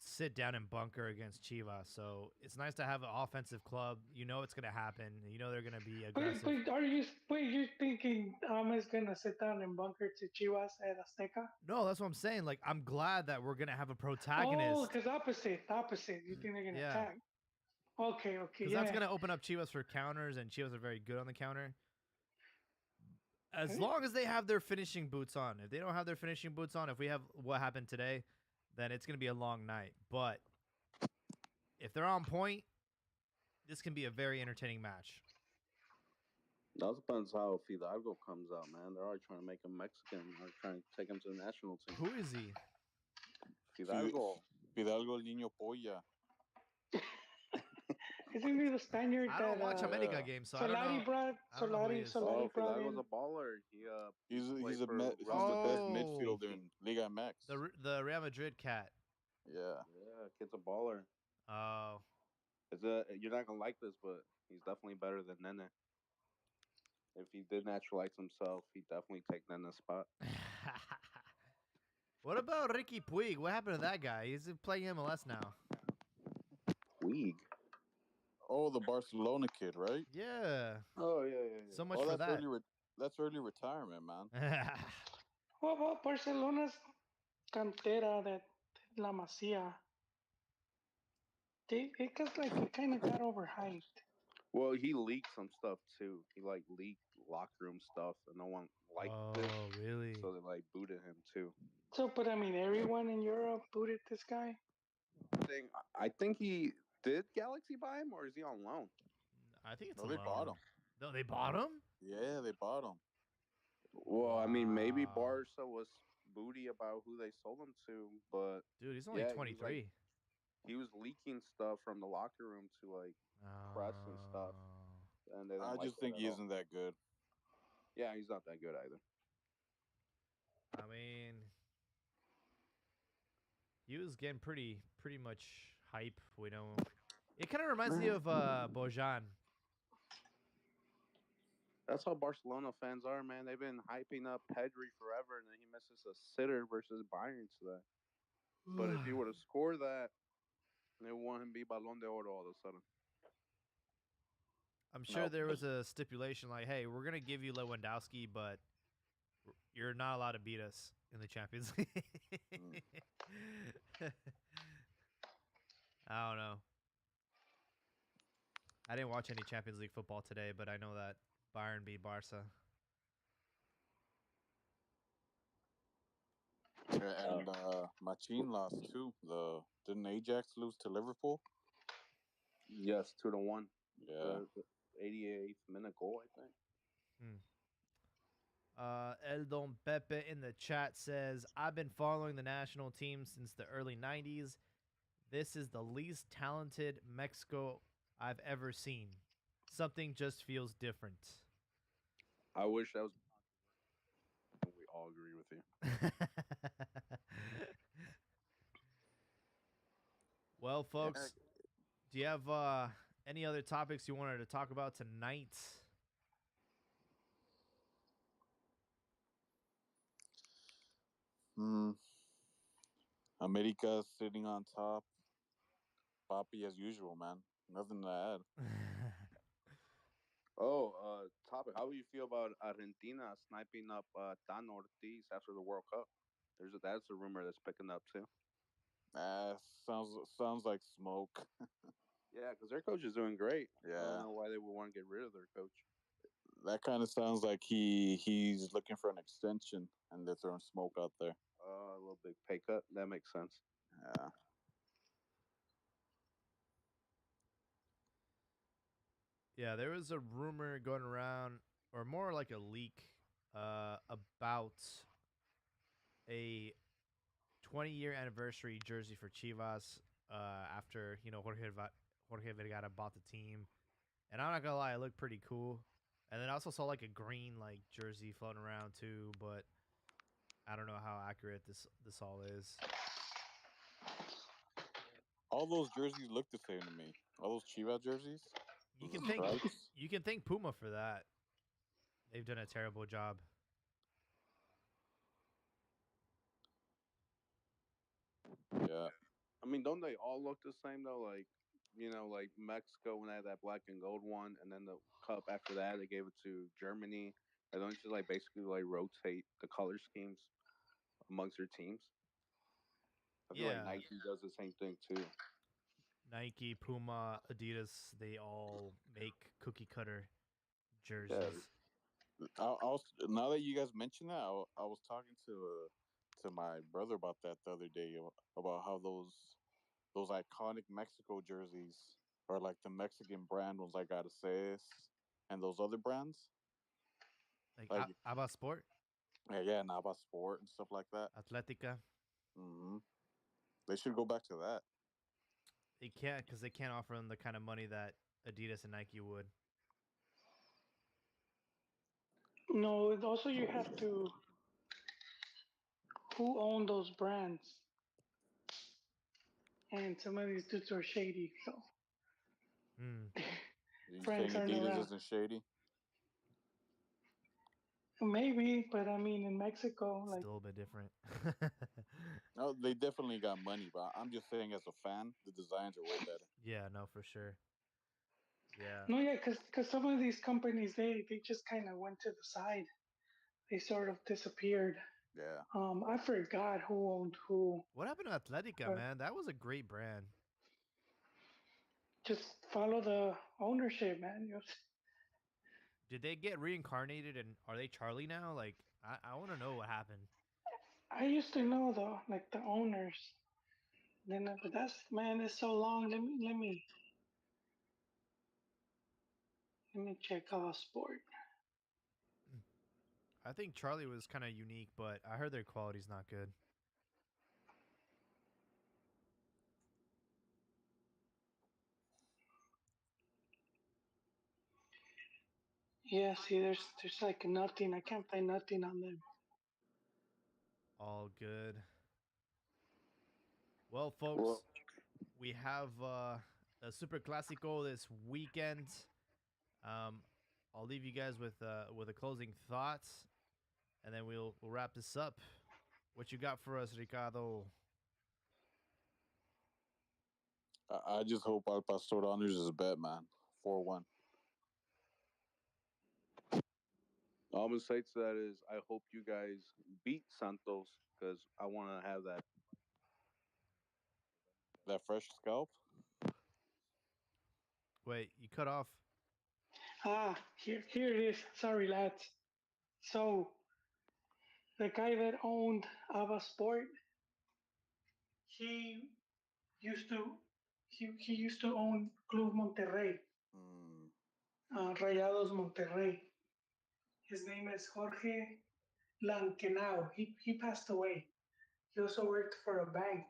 sit down and bunker against Chivas. So it's nice to have an offensive club. You know it's going to happen. You know they're going to be aggressive. You're thinking Ames gonna sit down and bunker to Chivas at Azteca? No, that's what I'm saying. Like, I'm glad that we're going to have a protagonist. Oh, because opposite. You think they're gonna attack? Okay, Because yeah. that's going to open up Chivas for counters, and Chivas are very good on the counter. As Okay. long as they have their finishing boots on. If they don't have their finishing boots on, if we have what happened today, then it's going to be a long night. But if they're on point, this can be a very entertaining match. That depends how Fidalgo comes out, man. They're already trying to make him Mexican. They're trying to take him to the national team. Who is he? Fidalgo. Fidalgo el niño polla. Isn't he the Spaniard I don't that watch America games, so I don't Solari know. brought? I don't know who he is. Solari brought Fidalgo's in. a baller. He's played the for best Oh. midfielder in Liga MX. The Real Madrid cat. Yeah. Yeah, kid's a baller. Oh. You're not gonna like this, but he's definitely better than Nene. If he did naturalize himself, he'd definitely take Nene's spot. What about Ricky Puig? What happened to that guy? He's playing MLS now. Puig. Oh, the Barcelona kid, right? Yeah. Oh yeah. So much for that's that. that's early retirement, man. What about Barcelona's cantera that La Masia? It kind of got overhyped. Well, he leaked some stuff too. He leaked locker room stuff, and no one liked it. Oh, really? So they booted him too. So, but I mean, everyone in Europe booted this guy. I think he did Galaxy buy him, or is he on loan? I think it's No, they bought him. No, they bought him? Yeah, they bought him. Well, I mean, maybe Wow. Barca was booty about who they sold him to, but Dude, he's only Yeah, he's 23. he was leaking stuff from the locker room to press and stuff. And they didn't I like just that think at he all. isn't that good. Yeah, he's not that good either. I mean, he was getting pretty much hype. We know. It kind of reminds me of Bojan. That's how Barcelona fans are, man. They've been hyping up Pedri forever, and then he misses a sitter versus Bayern today. But if he would have scored that, they want him to be Balón de Oro all of a sudden. I'm sure No. there was a stipulation like, hey, we're going to give you Lewandowski, but you're not allowed to beat us in the Champions League. I don't know. I didn't watch any Champions League football today, but I know that Bayern beat Barca. And Machin lost too. Didn't Ajax lose to Liverpool? Yes, 2-1. Yeah. 88th minute goal, I think. El Don Pepe in the chat says, I've been following the national team since the early 90s. This is the least talented Mexico I've ever seen. Something just feels different. I wish that was. We all agree with you. Well, folks, do you have any other topics you wanted to talk about tonight? America sitting on top. Papi as usual, man. Nothing to add. Oh, topic. How do you feel about Argentina sniping up Tan Ortiz after the World Cup? That's a rumor that's picking up too. Sounds like smoke. Yeah, because their coach is doing great. I Yeah, don't know why they would want to get rid of their coach. that kind of sounds like he's looking for an extension, and they're throwing smoke out there. A little big pay cut. That makes sense. Yeah. Yeah, there was a rumor going around, or more like a leak, about a 20-year anniversary jersey for Chivas after Jorge Vergara bought the team, and I'm not gonna lie, it looked pretty cool. And then I also saw like a green like jersey floating around too, but I don't know how accurate this all is. All those jerseys look the same to me. All those Chivas jerseys. You with can the thank stripes. you can thank Puma for that. They've done a terrible job. Yeah. I mean, don't they all look the same though? Like, like Mexico when they had that black and gold one, and then the cup after that they gave it to Germany. And don't you like basically like rotate the color schemes amongst their teams? I feel like Yeah. Nike does the same thing too. Nike, Puma, Adidas, they all make cookie cutter jerseys. I was now that you guys mentioned that, I was talking to my brother about that the other day about how those iconic Mexico jerseys are like the Mexican brand ones like Garces and those other brands. Like Abba Sport, Yeah, Nava Sport and stuff like that. Atletica. They should go back to that. They can't because they can't offer them the kind of money that Adidas and Nike would. No, also you have to who own those brands, and some of these dudes are shady. So You friends saying aren't Adidas around. isn't shady? Maybe, but I mean, in Mexico, like Still a bit different. No, they definitely got money, but I'm just saying as a fan, the designs are way better. Yeah, no, for sure. Yeah. no, yeah, because some of these companies they just kind of went to the side. They sort of disappeared. Yeah. I forgot who owned who. What happened to Atletica, man? That was a great brand. Just follow the ownership, man. Did they get reincarnated and are they Charlie now? Like, I want to know what happened. I used to know though, like the owners. Then, but that's man, it's so long. Let me check our sport. I think Charlie was kind of unique, but I heard their quality's not good. Yeah, see, there's like nothing. I can't find nothing on them. All good. Well, folks, we have a Super Classico this weekend. I'll leave you guys with a closing thought, and then we'll wrap this up. What you got for us, Ricardo? I just hope Al Pastor honors his bet, man. 4-1. All I'm gonna say to that is I hope you guys beat Santos because I want to have that fresh scalp. Wait, you cut off. Here it is. Sorry, lads. So the guy that owned Ava Sport. He used to he used to own Club Monterrey, Mm. Rayados Monterrey. His name is Jorge Lankenau. He passed away. He also worked for a bank.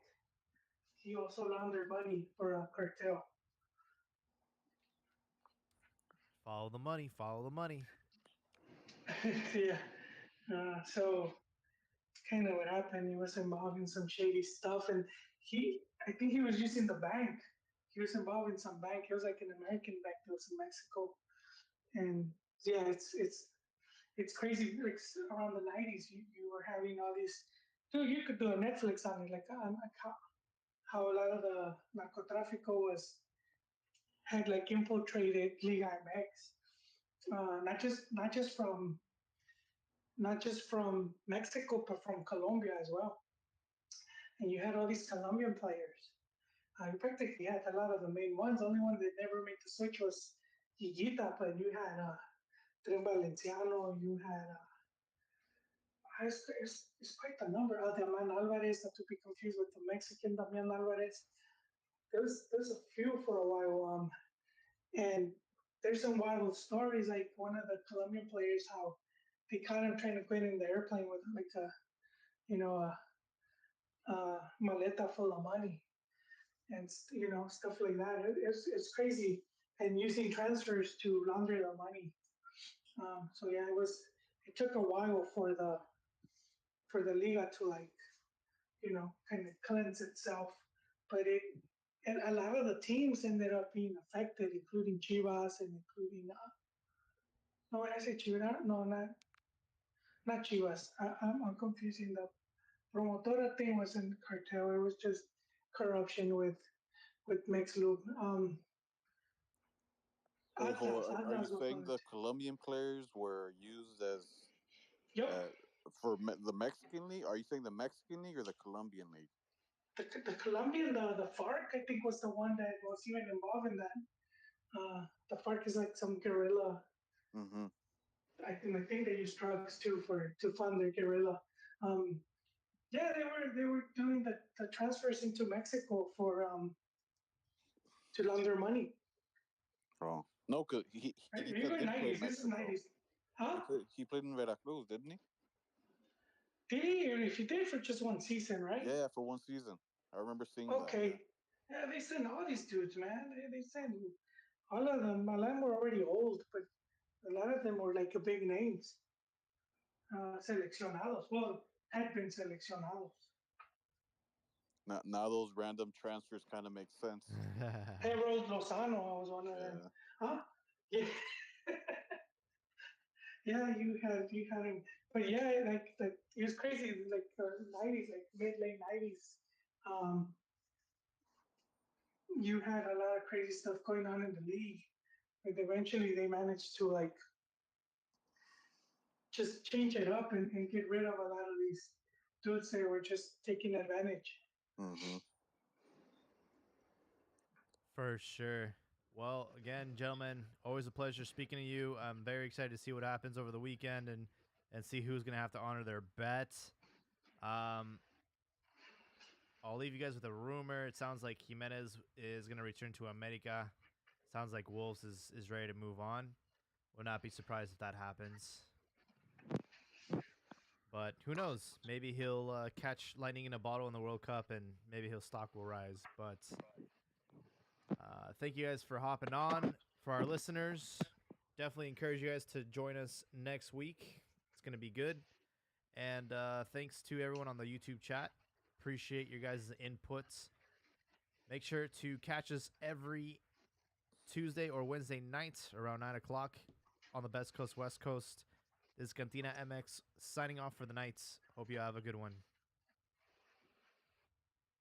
He also laundered money for a cartel. Follow the money. Follow the money. Yeah. So kind of what happened. He was involved in some shady stuff, and I think he was using the bank. He was involved in some bank. He was like an American bank that was in Mexico, and yeah, it's crazy. Like around the '90s, you were having all these. Dude, you could do a Netflix on it, like how a lot of the narcotráfico was had like infiltrated Liga MX, not just from Mexico, but from Colombia as well. And you had all these Colombian players. You practically had a lot of the main ones. The only one that never made the switch was Higuita, but you had Tren Valenciano, you had it's quite a number. Damian Alvarez, not to be confused with the Mexican Damian Alvarez. There's a few for a while, and there's some wild stories. Like one of the Colombian players, how they caught him trying to get in the airplane with like a you know a maleta full of money and stuff like that. It's crazy, and using transfers to launder the money. So yeah, it took a while for the Liga to like kind of cleanse itself, but it and a lot of the teams ended up being affected, including Chivas and including no, when I say Chivas, no, not Chivas. I'm confusing the promotora thing wasn't cartel. It was just corruption with Mexlub. Wait, hold on. Are you Atlas was saying one. the Colombian players were used as Yep, for the Mexican league? Are you saying the Mexican league or the Colombian league? the Colombian, the FARC, I think was the one that was even involved in that. The FARC is like some guerrilla. Mm-hmm. I think they use drugs too to fund their guerrilla. Um, yeah, they were doing the transfers into Mexico for to launder money. Oh no, cause Right? he Even did play in 90s. This is Mexico. 90s. Huh? He played in Veracruz, didn't he? Did he? Or if he did for just one season, right? Yeah, for one season. I remember seeing that. Okay. Yeah, they send all these dudes, man. They send all of them. A lot were already old, but a lot of them were like big names. Seleccionados. Well, had been seleccionados. Now those random transfers kind of make sense. Harold Lozano was one of them. Yeah. Huh? Yeah. Yeah, you had him, but yeah, like it was crazy. Like '90s, like mid late '90s, um, you had a lot of crazy stuff going on in the league. Like eventually, they managed to like just change it up and get rid of a lot of these dudes that were just taking advantage. Mm-hmm. For sure. Well, again, gentlemen, always a pleasure speaking to you. I'm very excited to see what happens over the weekend and see who's going to have to honor their bet. I'll leave you guys with a rumor. It sounds like Jimenez is going to return to America. Sounds like Wolves is ready to move on. Would not be surprised if that happens. But who knows? Maybe he'll catch lightning in a bottle in the World Cup, and maybe his stock will rise. But thank you guys for hopping on. For our listeners, definitely encourage you guys to join us next week. It's going to be good. And thanks to everyone on the YouTube chat. Appreciate your guys' inputs. Make sure to catch us every Tuesday or Wednesday night around 9 o'clock on the Best Coast, West Coast. This is Cantina MX signing off for the night. Hope you have a good one.